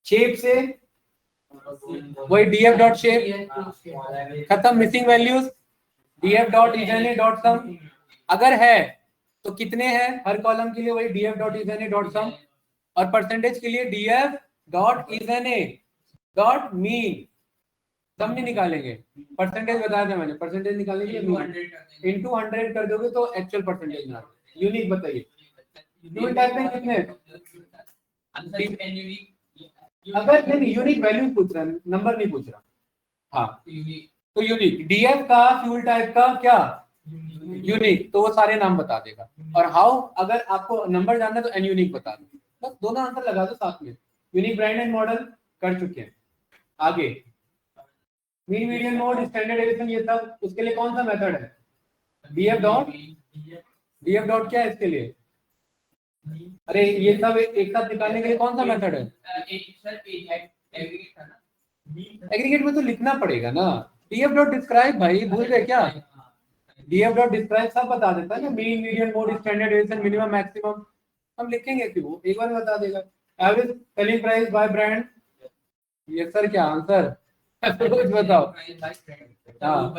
शेप से वही df डॉट शेप, खत्म। Missing values df dot इजन dot सम, अगर है तो कितने हैं हर कॉलम के लिए, वही df डॉट इजन डॉट सम, और परसेंटेज के लिए df डॉट इजन डॉट मीन, सम नहीं निकालेंगे, परसेंटेज बताया था मैंने, परसेंटेज निकालेंगे इनटू 100 कर दोगे तो एक्चुअल परसेंटेज ना। यूनिक बताइए, यूनिक टाइप में कितने, अगर नहीं यूनिक वैल्यू पूछ रहा है, नंबर नहीं पूछ रहा। हाँ तो यूनिक, डीएफ का फ्यूल टाइप का क्या यूनिक, तो वो सारे नाम बता देगा। और हाउ, अगर आपको नंबर जानना है तो एन यूनिक बता दो, बस दोनों आंसर लगा दो साथ में। यूनिक ब्रांड एंड मॉडल कर चुके हैं। आगे mean median mode standard addition, ये सब उसके लिए कौन सा मेथड है, डीएफ डॉट, डीएफ डॉट क्या है इसके लिए, अरे ये सब एक साथ निकालने के लिए कौन सा मेथड है, एग्रीगेट में तो लिखना पड़ेगा ना, डीएफ डॉट डिस्क्राइब, भाई भूल गए क्या, डीएफ डॉट डिस्क्राइब सब बता देता है ना, mean median mode standard addition minimum maximum, हम लिखेंगे क्यों, एक बार बता देगा। Average selling price by brand, ये सर क्या आंसर कुछ बताओ। हाँ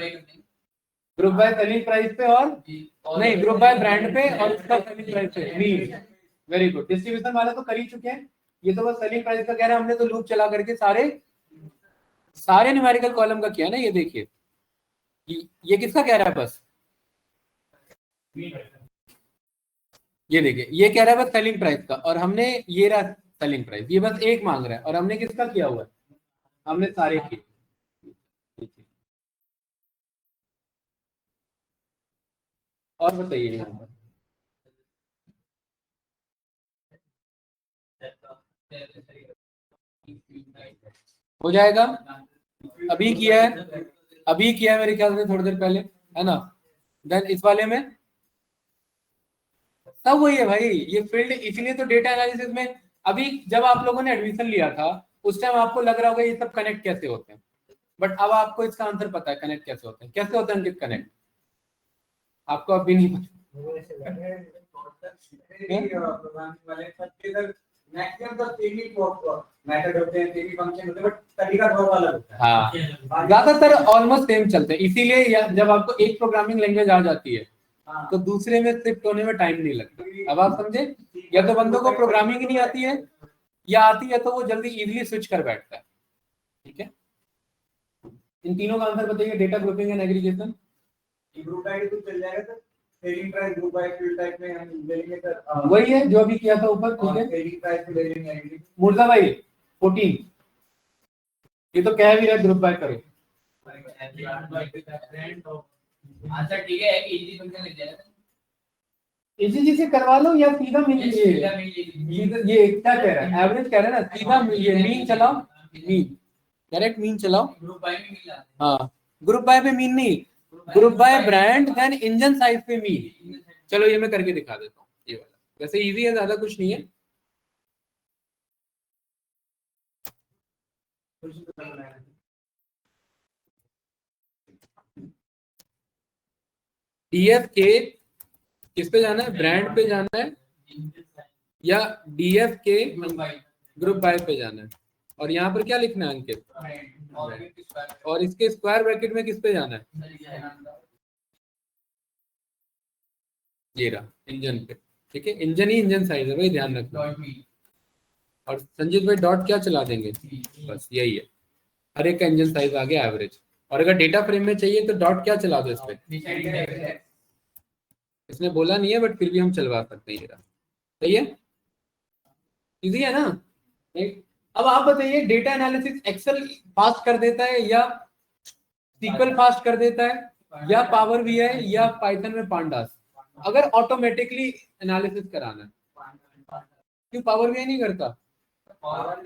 ग्रुप बाय सेलिंग प्राइस पे, और नहीं ग्रुप बाय ब्रांड पे और उसका सेलिंग प्राइस पे, मीन, वेरी गुड। डिस्ट्रीब्यूशन वाला तो कर ही चुके हैं, ये तो बस सेलिंग प्राइस का कह रहा है, हमने तो लूप चला करके सारे न्यूमेरिकल कॉलम का किया ना। ये देखिए ये किसका कह रहा है, बस ये देखिए ये कह रहा है बस सेलिंग प्राइस का, और हमने ये रहा सेलिंग प्राइस, ये बस एक मांग रहा है, और हमने किसका किया हुआ है, हमने सारे किए। और बताइए यहाँ पर हो जाएगा, अभी किया है मेरे ख्याल से थोड़ी देर पहले, है ना। देन इस वाले में सब वही है भाई, ये फील्ड, इसीलिए तो डेटा एनालिसिस में अभी जब आप लोगों ने एडमिशन लिया था उस टाइम आपको लग रहा होगा ये सब कनेक्ट कैसे होते हैं, बट अब आपको इसका आंसर पता है कनेक्ट कैसे होते हैं, कैसे होते हैं अंकित कनेक्ट, आपको अभी नहीं पता। हाँ ज्यादातर ऑलमोस्ट सेम चलते हैं, इसीलिए जब आपको एक प्रोग्रामिंग लैंग्वेज आ जाती है तो दूसरे में शिफ्ट होने में टाइम नहीं लगता। अब आप समझे, या तो बंदों को प्रोग्रामिंग ही नहीं आती है, या आती है तो वो जल्दी इजीली स्विच कर बैठता है, ठीक है। इन तीनों का आंसर बताइए, data grouping and aggregation. Group ID तो चल जाएगा sir, selling price group by field type में हम ले लेंगे सर, वही है जो अभी किया था ऊपर, ठीक है। सेलिंग प्राइस ले लेंगे मुर्जा भाई 14, ये तो कह भी रहा ग्रुप बाय करो। अच्छा ठीक है, इजी फंक्शन लग जाएगा, इजी से करवा लो, या सीधा मिल ये क्या कह रहा है, एवरेज कह रहा है ना, सीधा ये मीन चलाओ, मीन डायरेक्ट मीन चलाओ। ग्रुप बाय में मीन, हाँ ग्रुप बाय पे मीन नहीं, group by brand then engine size पे मीन। चलो ये मैं करके दिखा देता हूँ, ये वाला वैसे इजी है, ज्यादा कुछ नहीं है। डीएफ के किस पे जाना है, ब्रांड पे जाना है, या डीएफ के ग्रुप बाय पे जाना है, और यहाँ पर क्या लिखना है अंकित, और इसके स्क्वायर ब्रैकेट में किस पे जाना है, ये रहा इंजन पे, ठीक है। इंजन ही इंजन साइज है भाई, ध्यान रखना। और संजीत भाई डॉट क्या चला देंगे, बस यही है, हर एक का इंजन साइज आ गया एवरेज। और अगर डेटा फ्रेम में चाहिए तो डॉट क्या चला दो इस पे, इसने बोला नहीं है बट फिर भी हम चलवा सकते हैं, ये रहा, सही है, इजी है ना। अब आप बताइए, डेटा एनालिसिस एक्सेल फास्ट कर देता है, या सीक्वल फास्ट कर देता है, या पावर भी है, या पाइथन में पांडास, अगर ऑटोमेटिकली एनालिसिस कराना है, क्यों पावर भी नहीं करता, पावर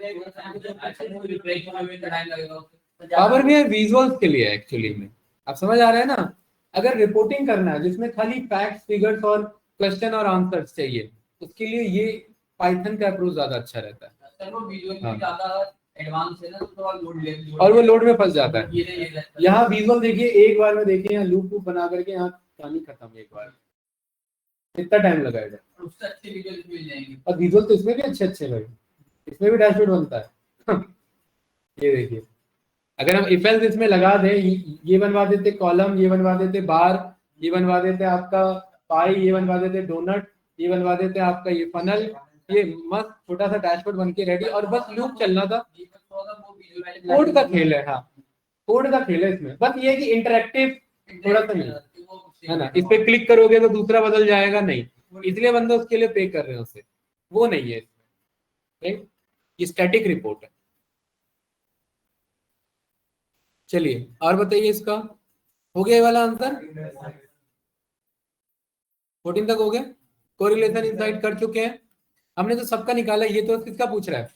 भी विजुअल्स के लिए एक्चुअली में, आप समझ आ रहा है ना। अगर रिपोर्टिंग करना है जिसमें खाली फैक्ट्स फिगर्स और क्वेश्चन और आंसर्स चाहिए, उसके लिए ये पाइथन का अप्रोच ज्यादा अच्छा रहता है। एडवांस है ना, तो थोड़ा लोड ले और वो लोड में फंस जाता है। यहाँ विजुअल देखिए, एक बार में देखिए, यहाँ लूप बना करके यहाँ कहानी खत्म एक बार। कितना टाइम लगाएगा? उससे अच्छे विजुअल मिल जाएंगे। और विजुअल तो इसमें भी अच्छे भाई, इसमें भी डैशबोर्ड बनता है। ये देखिए, अगर हम इफ एल्स इसमें लगा दें, ये बनवा देते कॉलम, ये बनवा देते बार, ये बनवा देते आपका पाई, ये बनवा देते डोनट, ये बनवा देते आपका ये फनल, ये मस्त छोटा सा डैशबोर्ड बन के रेडी, और बस लूप चलना था। कोड का खेल है, हाँ कोड का खेल है इसमें, बस ये है कि इंटरेक्टिव थोड़ा सा नहीं है ना। इस पे क्लिक करोगे तो दूसरा बदल जाएगा, नहीं, इसलिए बंदे उसके लिए पे कर रहे हैं उसे, वो नहीं है इसमें। ये स्टैटिक रिपोर्ट है। चलिए और बताइए, इसका हो गया ये वाला आंसर? 14 तक हो गया। कोरिलेशन इनसाइड कर चुके हैं हमने, तो सबका निकाला। ये तो किसका पूछ रहा है?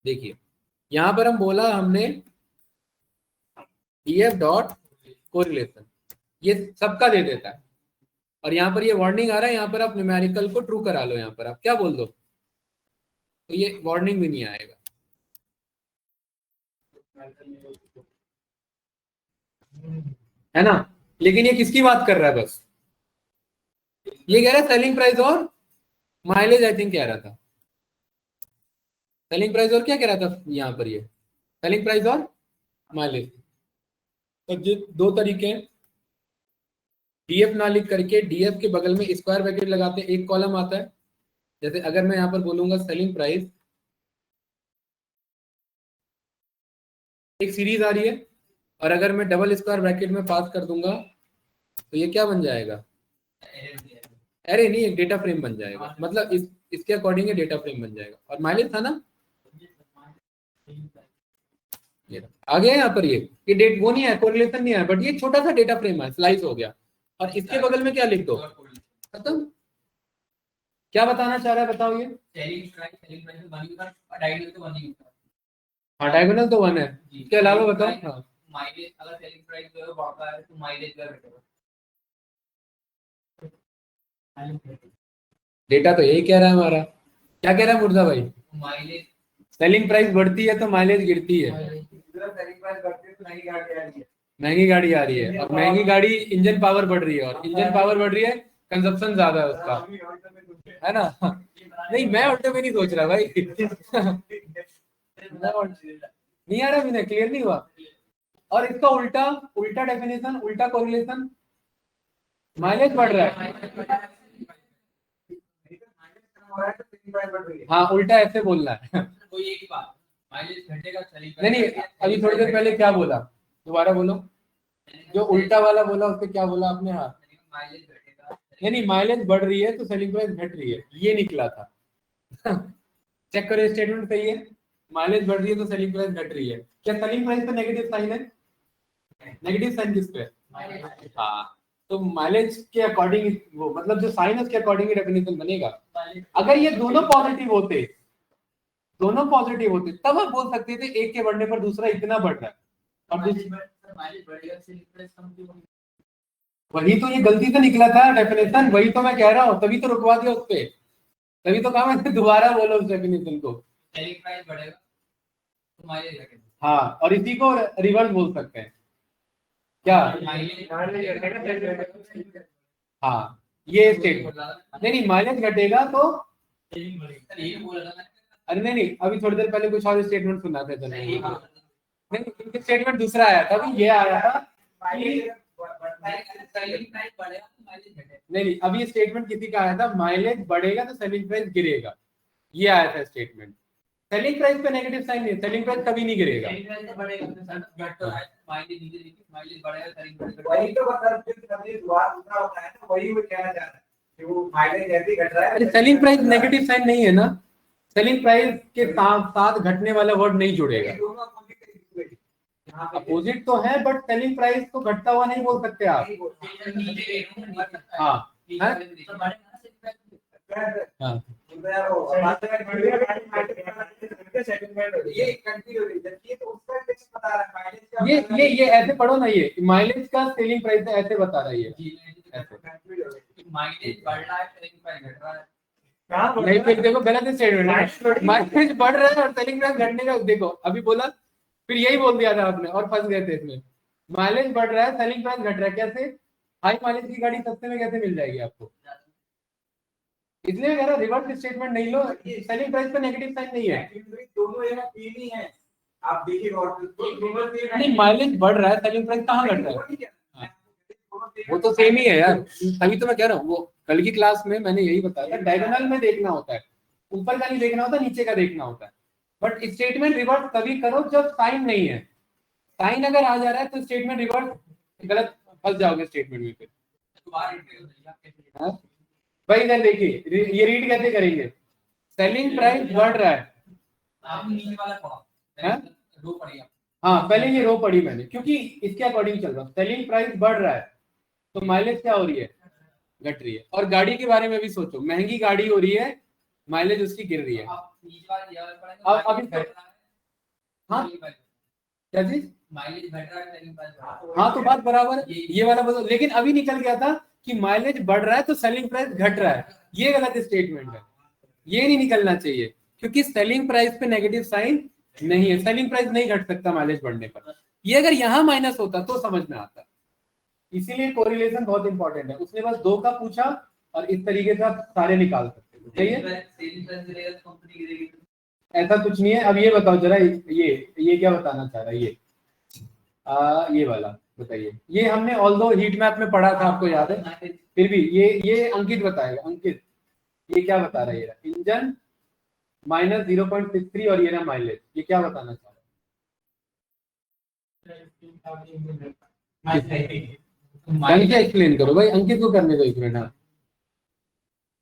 देखिए यहां पर हम बोला हमने डीएफ डॉट कोरिलेशन, ये सबका दे देता है, और यहाँ पर ये वार्निंग आ रहा है, यहाँ पर आप न्यूमेरिकल को ट्रू करा लो, यहाँ पर आप क्या बोल दो तो ये वार्निंग भी नहीं आएगा, है ना। लेकिन ये किसकी बात कर रहा है? बस ये कह रहा है सेलिंग प्राइस और माइलेज, आई थिंक कह रहा था सेलिंग प्राइस और क्या कह रहा था यहाँ पर, ये सेलिंग प्राइस और माइलेज। तो ये दो तरीके हैं, डीएफ ना लिख करके डीएफ के बगल में स्क्वायर ब्रैकेट लगाते हैं, एक कॉलम आता है। जैसे अगर मैं यहाँ पर बोलूंगा सेलिंग प्राइस, एक सीरीज आ रही है, और अगर मैं डबल स्क्वायर ब्रैकेट में पास कर दूंगा तो ये क्या बन जाएगा? एरे नहीं, एक डेटा फ्रेम बन जाएगा, मतलब इसके अकॉर्डिंग ये डेटा फ्रेम बन जाएगा। और माइलेज था ना, ये आ गया यहाँ पर, ये डेट वो नहीं है, कोरिलेशन नहीं है, बट ये छोटा सा डेटा फ्रेम है, स्लाइस हो गया। और इसके बगल में क्या लिख दो, खत्म। क्या बताना चाह रहा है बताओ ये? हाँ डायगोनल तो 1 है, इसके अलावा बताओ। हाँ माइलेज, अगर सेलिंग प्राइस जो है बढ़ता है तो माइलेज क्या घटेगा? डेटा तो यही कह रहा है हमारा। क्या कह रहा है मुर्जा भाई? माइलेज, सेलिंग प्राइस बढ़ती है तो माइलेज गिरती है। महंगी गाड़ी आ रही है, और महंगी गाड़ी इंजन पावर बढ़ रही है, और इंजन पावर बढ़ रही है, कंजप्शन ज्यादा है उसका, है ना। नहीं मैं उल्टे में नहीं सोच रहा भाई। नहीं आ रहा, मैंने क्लियर नहीं हुआ। और इसका उल्टा, उल्टा डेफिनेशन, उल्टा कोरिलेशन, माइलेज बढ़ रहा है, हाँ उल्टा ऐसे बोलना है। कोई एक बात, माइलेज घटेगा, नहीं अभी थोड़ी देर पहले क्या बोला, दोबारा बोलो। जो उल्टा वाला बोला उससे क्या बोला आपने? हाँ माइलेज घटेगा, नहीं माइलेज बढ़ रही है तो सेलिंग प्राइस घट रही है, ये निकला था। चेक करो स्टेटमेंट सही है, माइलेज बढ़ रही है तो सेलिंग प्राइस घट रही है। क्या सेलिंग प्राइस पे नेगेटिव साइन है? नेगेटिव साइन किस पे? हाँ, तो माइलेज के अकॉर्डिंग वो, मतलब जो साइन है उसके अकॉर्डिंग ही डेफिनेशन बनेगा। अगर ये दोनों पॉजिटिव होते, दोनों पॉजिटिव होते, तब आप बोल सकते थे एक के बढ़ने पर दूसरा इतना बढ़ रहा है, और वही तो ये गलती से निकला था डेफिनेशन, वही तो मैं कह रहा हूँ, तभी तो रुकवा दिया उस पे, तभी तो कहा मैंने दोबारा बोलो उस डेफिनेशन को। सेलिंग प्राइस बढ़ेगा तो माइलेज घटेगा। हाँ, और इसी को रिवर्स बोल सकते हैं क्या? हाँ ये स्टेटमेंट, नहीं माइलेज घटेगा तो, अरे नहीं अभी थोड़ी देर पहले कुछ और स्टेटमेंट सुना था, नहीं स्टेटमेंट दूसरा आया था, अभी ये आया था कि नहीं अभी स्टेटमेंट किसी का आया था, माइलेज बढ़ेगा तो सेलिंग प्राइस गिरेगा, ये आया था स्टेटमेंट। सेलिंग प्राइस पे नेगेटिव साइन नहीं, सेलिंग प्राइस कभी नहीं गिरेगा। वही तो वही वो कहना चाह रहा है कि वो माइलेज जल्दी घट रहा है। अरे सेलिंग प्राइस नेगेटिव साइन नहीं है ना, सेलिंग प्राइस के साथ घटने वाला वर्ड नहीं जुड़ेगा। अपोजिट तो है, बट सेलिंग प्राइस को घटता हुआ नहीं बोल सकते आप। हाँ हाँ ये ऐसे पढ़ो ना, ये माइलेज का सेलिंग प्राइस ऐसे बता रहा है, ये माइलेज बढ़ रहा है, सेलिंग प्राइस घट रहा है। नहीं फिर देखो गलत स्टेटमेंट, माइलेज बढ़ रहा है और सेलिंग प्राइस घटने का, देखो अभी बोला फिर यही बोल दिया था आपने और फंस गए थे इसमें। माइलेज बढ़ रहा है सेलिंग प्राइस घट रहा है, कैसे? हाई माइलेज की गाड़ी सस्ते में कैसे मिल जाएगी आपको? इसलिए कह रहा रिवर्स स्टेटमेंट नहीं लो, सेलिंग प्राइस पे नेगेटिव साइन नहीं है। दोनों जगह सेम ही है, आप देखिए नहीं माइलेज बढ़ रहा है सेलिंग प्राइस कहाँ घट रहा है? वो तो सेम ही है यार, तभी तो मैं कह रहा हूँ, वो कल की क्लास में मैंने यही बताया था, डायगोनल में देखना होता है, ऊपर का नहीं देखना होता, नीचे का देखना होता है। बट स्टेटमेंट रिवर्स तभी करो जब साइन नहीं है, साइन अगर आ जा रहा है तो स्टेटमेंट रिवर्स गलत, फंस जाओगे स्टेटमेंट में फिर। भाई इधर देखिए ये रीड कैसे करेंगे, सेलिंग प्राइस बढ़ रहा है, आपने नीचे वाला पढ़ा, रो पढ़ी आप। हाँ पहले ये रो पढ़ी मैंने, क्योंकि इसके अकॉर्डिंग चल रहा है, सेलिंग प्राइस बढ़ रहा है तो माइलेज क्या हो रही है? घट रही है। और गाड़ी के बारे में भी सोचो, महंगी गाड़ी हो रही है, माइलेज उसकी गिर रही है। अब अभी हाँ क्या चीज, माइलेज घट रहा है सेलिंग प्राइस। हाँ तो बात बराबर है, ये वाला बदल, लेकिन अभी निकल गया था कि माइलेज बढ़ रहा है तो सेलिंग प्राइस घट रहा है, ये गलत स्टेटमेंट है, ये नहीं निकलना चाहिए, क्योंकि सेलिंग प्राइस पे नेगेटिव साइन नहीं है, सेलिंग प्राइस नहीं घट सकता माइलेज बढ़ने पर। ये अगर यहाँ माइनस होता तो समझ में आता, इसीलिए कोरिलेशन बहुत इंपॉर्टेंट है। उसने बस दो का पूछा और इस तरीके से आप सारे निकाल सकते हो, सही है? ऐसा कुछ नहीं है। अब ये बताओ जरा, ये क्या बताना चाह रहा है ये वाला बताइए। ये हमने ऑल्दो हीट मैप में पढ़ा था, आपको याद है, फिर भी ये अंकित बताएगा। अंकित ये क्या बता रहा है, ये इंजन माइनस 0.63 और ये ना माइलेज, ये क्या बताना चाह रहा है? ढंग से एक्सप्लेन करो भाई, अंकित को करने दो एक मिनट। हाँ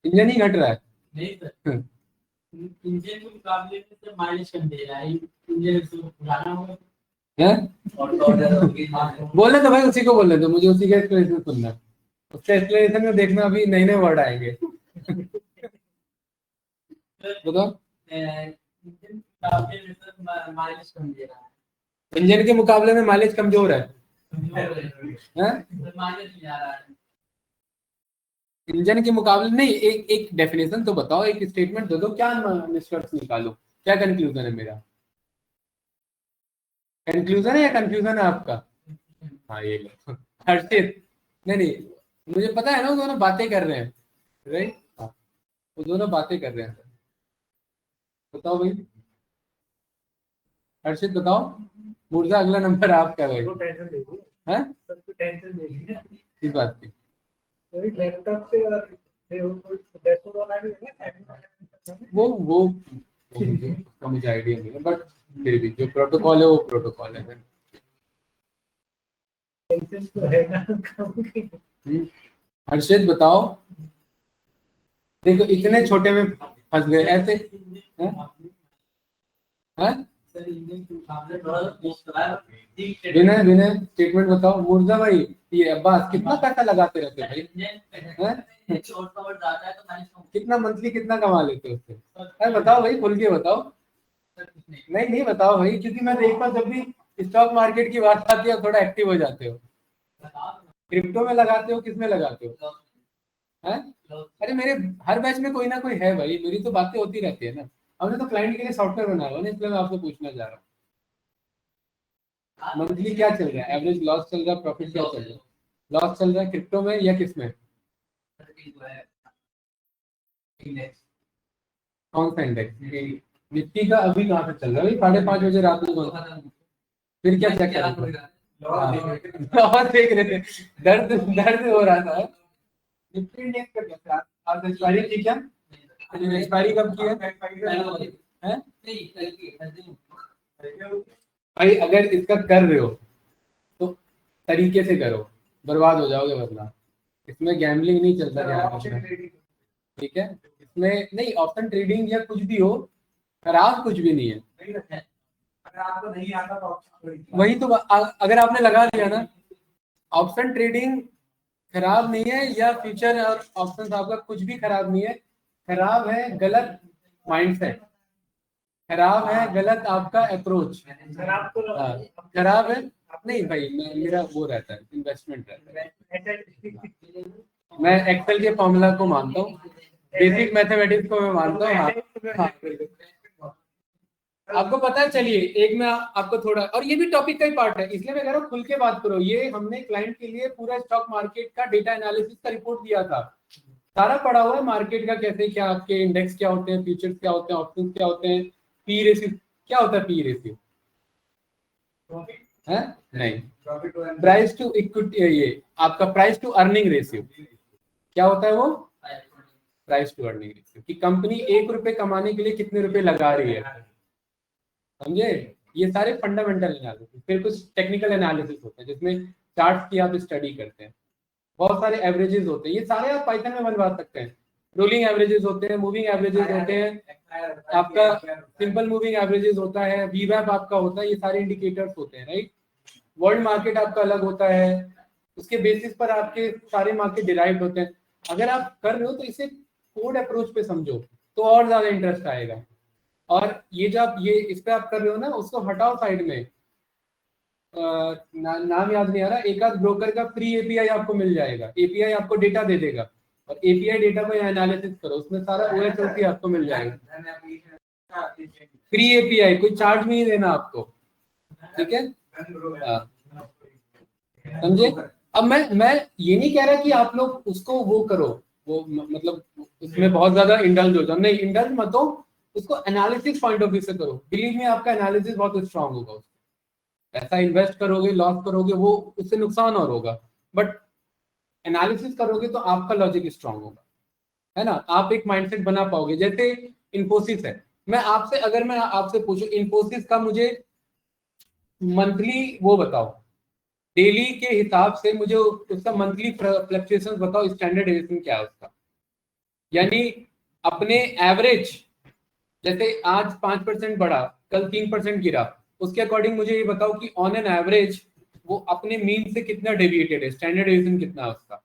इंजन ही घट रहा है, नहीं सर, इंजन के मुकाबले में तो माइलेज कम दे रहा है, इंजन से पुराना होगा बोलने तो भाई उसी को बोलने दो, मुझे उसी का एक्सप्लेनेशन सुनना है, उसके एक्सप्लेनेशन में देखना अभी नए नए वर्ड आएंगे। बताओ माइलेज कम दे रहा है, इंजन के मुकाबले में माइलेज कमजोर है, इंजन के मुकाबले नहीं। एक डेफिनेशन तो बताओ, एक स्टेटमेंट दे दो, क्या निष्कर्ष निकालो, क्या कंक्लूजन है मेरा? कंक्लूजन है या कंफ्यूजन है आपका? हाँ ये लो हर्षित, नहीं मुझे पता है ना, वो दोनों बातें कर रहे हैं, राइट? हाँ वो दोनों बातें कर रहे हैं। बताओ भाई हर्षित बताओ, मुर्जा अगला नंबर आपका भाई। हैं इस बात की वो मुझे आइडिया नहीं है, बट फिर भी जो प्रोटोकॉल है वो प्रोटोकॉल है। हर्षित बताओ, देखो इतने छोटे में फंस गए ऐसे, विनय स्टेटमेंट बताओ। मुर्जा भाई ये अब्बास कितना पैसा लगाते रहते भाई, कितना मंथली कितना कमा लेते हो उससे? अरे बताओ भाई, खुल के बताओ। नहीं बताओ भाई, क्योंकि मैं देखता हूँ जब भी स्टॉक मार्केट की बात आती है थोड़ा एक्टिव हो जाते हो। क्रिप्टो में लगाते हो, किस में लगाते हो? अरे मेरे हर बैच में कोई ना कोई है भाई, मेरी तो बातें होती रहती है ना। हमने तो क्लाइंट के लिए सॉफ्टवेयर बनाया हुआ ना, इसलिए मैं आपसे पूछना चाह रहा हूँ मंथली क्या चल रहा है, एवरेज लॉस चल रहा है, प्रॉफिट क्या चल रहा है? लॉस चल रहा है क्रिप्टो में या किस में? कौन सा इंडेक्स? निफ्टी का अभी कहाँ से चल रहा है भाई? 5:30 बजे रात में फिर क्या चेक कर रहे थे? और देख रहे थे, दर्द हो रहा था। निफ्टी इंडेक्स का क्या आज एक्सपायरी थी क्या? एक्सपायरी कब की है? भाई अगर इसका कर रहे हो तो तरीके से करो, बर्बाद हो जाओगे वरना। इसमें गैम्बलिंग नहीं चलता, ध्यान रखना, ठीक है? इसमें नहीं, ऑप्शन ट्रेडिंग या कुछ भी हो, खराब कुछ भी नहीं है। अगर आपको नहीं आता तो वही तो अगर आपने लगा लिया ना, ऑप्शन ट्रेडिंग खराब नहीं है, या फ्यूचर और ऑप्शन आपका कुछ भी खराब नहीं है। खराब है गलत माइंडसेट, खराब है गलत आपका अप्रोच, खराब है नहीं भाई। मेरा वो रहता है, इन्वेस्टमेंट रहता है, मैं एक्सेल के फॉर्मूला को मानता हूँ। बेसिक मैथमेटिक्स को मैं मानता हूँ। हाँ, हाँ, बिल्कुल। आपको पता है, चलिए एक मैं आपको थोड़ा, और ये भी टॉपिक का ही पार्ट है, इसलिए मैं कह रहा हूँ खुल के बात करो। ये हमने क्लाइंट के लिए पूरा स्टॉक मार्केट का डेटा एनालिसिस का रिपोर्ट दिया था, सारा पड़ा हुआ है मार्केट का, कैसे क्या आपके इंडेक्स क्या होते हैं, फ्यूचर्स क्या होते हैं, ऑप्शंस क्या होते हैं, पी रेशियो क्या होता है, पी रेशियो है नहीं, प्राइस टू इक्विटी, ये आपका प्राइस टू अर्निंग रेशियो क्या होता है, वो प्राइस टू अर्निंग रेशियो कि कंपनी 1 रुपए कमाने के लिए कितने रुपए लगा रही है, समझे। ये सारे फंडामेंटल एनालिसिस। फिर कुछ टेक्निकल एनालिसिस होते हैं जिसमें चार्ट्स की आप स्टडी करते हैं, बहुत सारे एवरेजेस होते हैं, ये सारे आप पाइथन में बनवा सकते हैं। रोलिंग एवरेजेस होते हैं, मूविंग एवरेजेस होते हैं, आपका सिंपल मूविंग एवरेजेस होता है, वीवैप आपका होता है, ये सारे इंडिकेटर्स होते हैं, राइट। वर्ल्ड मार्केट आपका अलग होता है, उसके बेसिस पर आपके सारे मार्केट डिराइव्ड होते हैं। अगर आप कर रहे हो तो इसे कोड अप्रोच पे समझो तो और ज्यादा इंटरेस्ट आएगा। और ये जो आप ये इस पे आप कर रहे हो ना, उसको हटाओ साइड में, नाम याद नहीं आ रहा, एक आध ब्रोकर का फ्री एपीआई आपको मिल जाएगा, एपीआई आपको डेटा दे देगा और एपीआई डेटा को एनालिसिस करो, उसमें सारा ओएसओपी आपको मिल जाएगा, फ्री एपीआई, कोई चार्ज नहीं देना आपको, ठीक है। समझे। अब मैं ये नहीं कह रहा कि आप लोग उसको वो करो, वो मतलब उसमें बहुत ज्यादा इंडल्ज हो जाओ, नहीं इंडल्ज मत हो, उसको एनालिसिस पॉइंट ऑफ व्यू से करो। बिलीव में आपका एनालिसिस बहुत स्ट्रांग होगा, ऐसा इन्वेस्ट करोगे लॉस करोगे वो उससे नुकसान और होगा, बट एनालिसिस करोगे तो आपका लॉजिक स्ट्रांग होगा, है ना। आप एक माइंडसेट बना पाओगे। जैसे इन्फोसिस है, अगर मैं आपसे पूछूं इन्फोसिस का मुझे मंथली वो बताओ, डेली के हिसाब से मुझे उसका मंथली फ्लक्चुएशन बताओ, स्टैंडर्ड डेविएशन क्या है उसका, यानी अपने एवरेज, जैसे आज 5% बढ़ा, कल 3% गिरा, उसके अकॉर्डिंग मुझे ये बताओ कि ऑन एन एवरेज वो अपने मीन से कितना डेविएटेड है, स्टैंडर्ड डेविएशन कितना है उसका।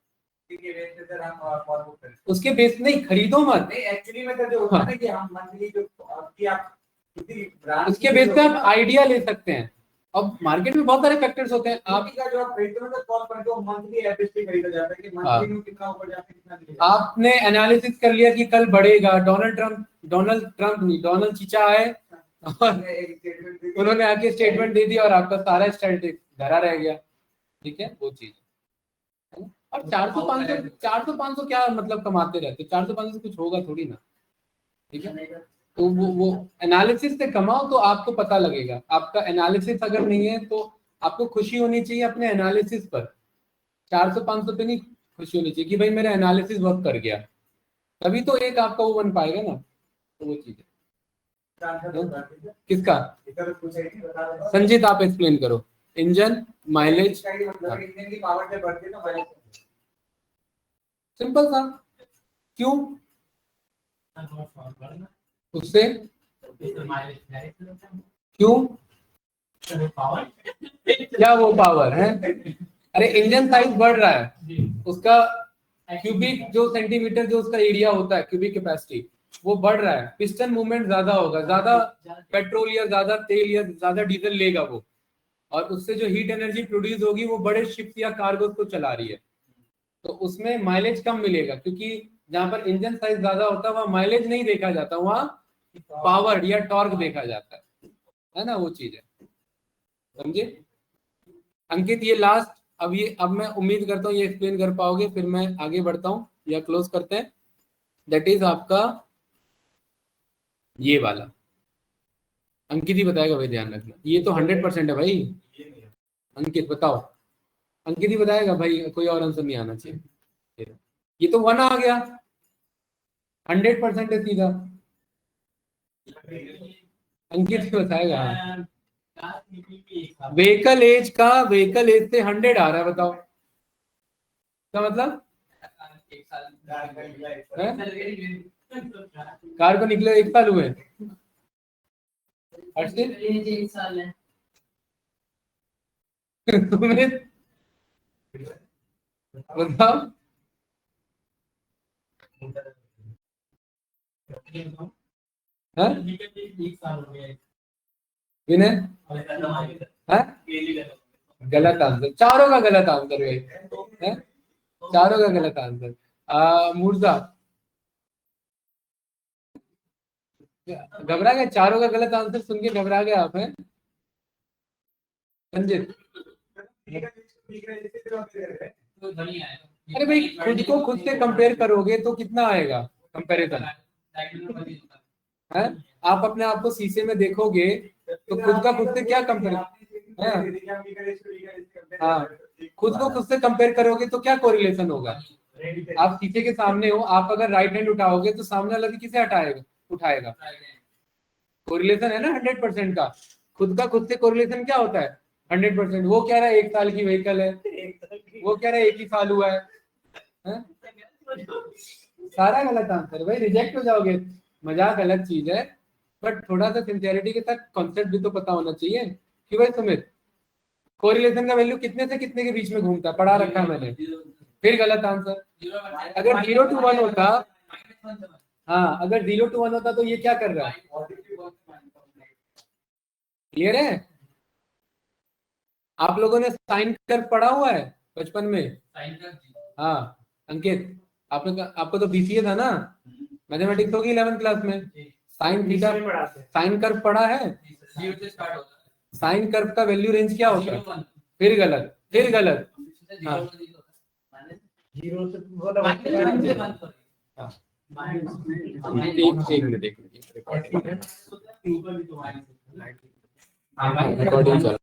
उसके बेस नहीं, खरीदो मत, एक्चुअली में जो होता है ना कि हम मंथली जो आपकी आप उसके बेस पे आप आइडिया ले सकते हैं। अब मार्केट में बहुत सारे फैक्टर्स होते हैं, आप का जो आप खरीदते हो तो कॉल करके मंथली एवरेज पे खरीदा जाता है कि मंथली में कितना ऊपर जाता है कितना नीचे। आपने एनालिसिस कर लिया कि कल बढ़ेगा, डोनाल्ड ट्रंप नहीं, डोनाल्ड चीचा आए और उन्होंने आके स्टेटमेंट दे दिया और आपका सारा स्टैटिस्टिक्स धरा रह गया, ठीक है, वो चीज। और 400-500 क्या मतलब कमाते रहते, 400-500 से कुछ होगा थोड़ी ना, ठीक है। तो वो एनालिसिस से कमाओ तो आपको पता लगेगा। आपका एनालिसिस अगर नहीं है तो आपको खुशी होनी चाहिए अपने एनालिसिस पर, 400-500 पे नहीं खुशी होनी चाहिए कि भाई मेरा एनालिसिस वर्क कर गया, तभी तो एक आपका वो बन पाएगा ना, तो वो चीज है। किसका, संजीत आप एक्सप्लेन करो। इंजन माइलेज सिंपल सा, क्यों उससे, क्यों क्या वो पावर है, अरे इंजन साइज बढ़ रहा है, उसका क्यूबिक जो सेंटीमीटर जो उसका एरिया होता है, क्यूबिक कैपेसिटी वो बढ़ रहा है, पिस्टन मूवमेंट ज्यादा होगा, ज्यादा पेट्रोल या ज्यादा तेल या ज्यादा डीजल लेगा वो, और उससे जो हीट एनर्जी प्रोड्यूस होगी वो बड़े शिप्स या कार्गो को चला रही है, तो उसमें माइलेज कम मिलेगा, क्योंकि जहां पर इंजन साइज ज्यादा होता है वहां माइलेज नहीं देखा जाता, वहां पावर या टॉर्क देखा जाता है ना, वो चीज है, समझे। अंकित ये लास्ट, अब मैं उम्मीद करता हूँ ये एक्सप्लेन कर पाओगे, फिर मैं आगे बढ़ता हूँ या क्लोज करते हैं। दैट इज आपका ये वाला, अंकित ही बताएगा भाई, ध्यान रखना, ये तो 100% है भाई। अंकित बताओ, अंकित ही बताएगा भाई, कोई और आंसर नहीं आना चाहिए। ये तो 1 आ गया, 100% है सीधा, अंकित ही बताएगा। व्हीकल एज से 100 आ रहा है, बताओ क्या मतलब, कार को निकले 1 साल हुए, तुमने बताओ, विनय गलत आंसर, चारों का गलत आंसर है, चारों का गलत आंसर। मूर्जा घबरा गए, चारों का गलत आंसर सुन के घबरा गए आप हैं संजित? तो ध्वनि आएगा। अरे भाई खुद को खुद से कंपेयर करोगे तो कितना आएगा कंपैरिजन है? आप अपने आप को शीशे में देखोगे तो खुद का खुद से क्या कंपेयर, हाँ खुद को खुद से कंपेयर करोगे तो क्या कोरिलेशन होगा? आप शीशे के सामने हो, आप अगर राइट हैंड उठाओगे तो सामने वाला भी किसे हटाएगा, उठाएगा? कोरिलेशन है ना 100% का। खुद का खुद से कोरिलेशन क्या होता है? 100%। वो कह रहा है 1 साल की व्हीकल है, वो कह रहा है 1 ही साल हुआ है? सारा गलत आंसर भाई, रिजेक्ट हो जाओगे। मजाक अलग चीज है, बट थोड़ा सा सिंसियरिटी के साथ कॉन्सेप्ट भी तो पता होना चाहिए कि भाई सुमित कोरिलेशन का वैल्यू कितने से कितने के बीच में घूमता है, पढ़ा रखा है मैंने। फिर गलत आंसर। अगर 0 to 1 होता, हाँ अगर 0 to 1 होता तो ये क्या कर रहा है? क्लियर है? आप लोगों ने साइन कर्व पढ़ा हुआ है बचपन में? हाँ अंकित, आपको तो बीसीए था ना, मैथमेटिक्स होगी 11th क्लास में। साइन थीटा, साइन कर्व पढ़ा है? साइन कर्व का वैल्यू रेंज क्या होता है? फिर गलत, फिर गलत। हाँ एक मिनट रिकॉर्डिंग चल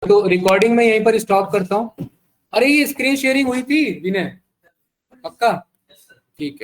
तो रिकॉर्डिंग में यहीं पर स्टॉप करता हूँ। अरे ये स्क्रीन शेयरिंग हुई थी विनय, पक्का? ठीक है।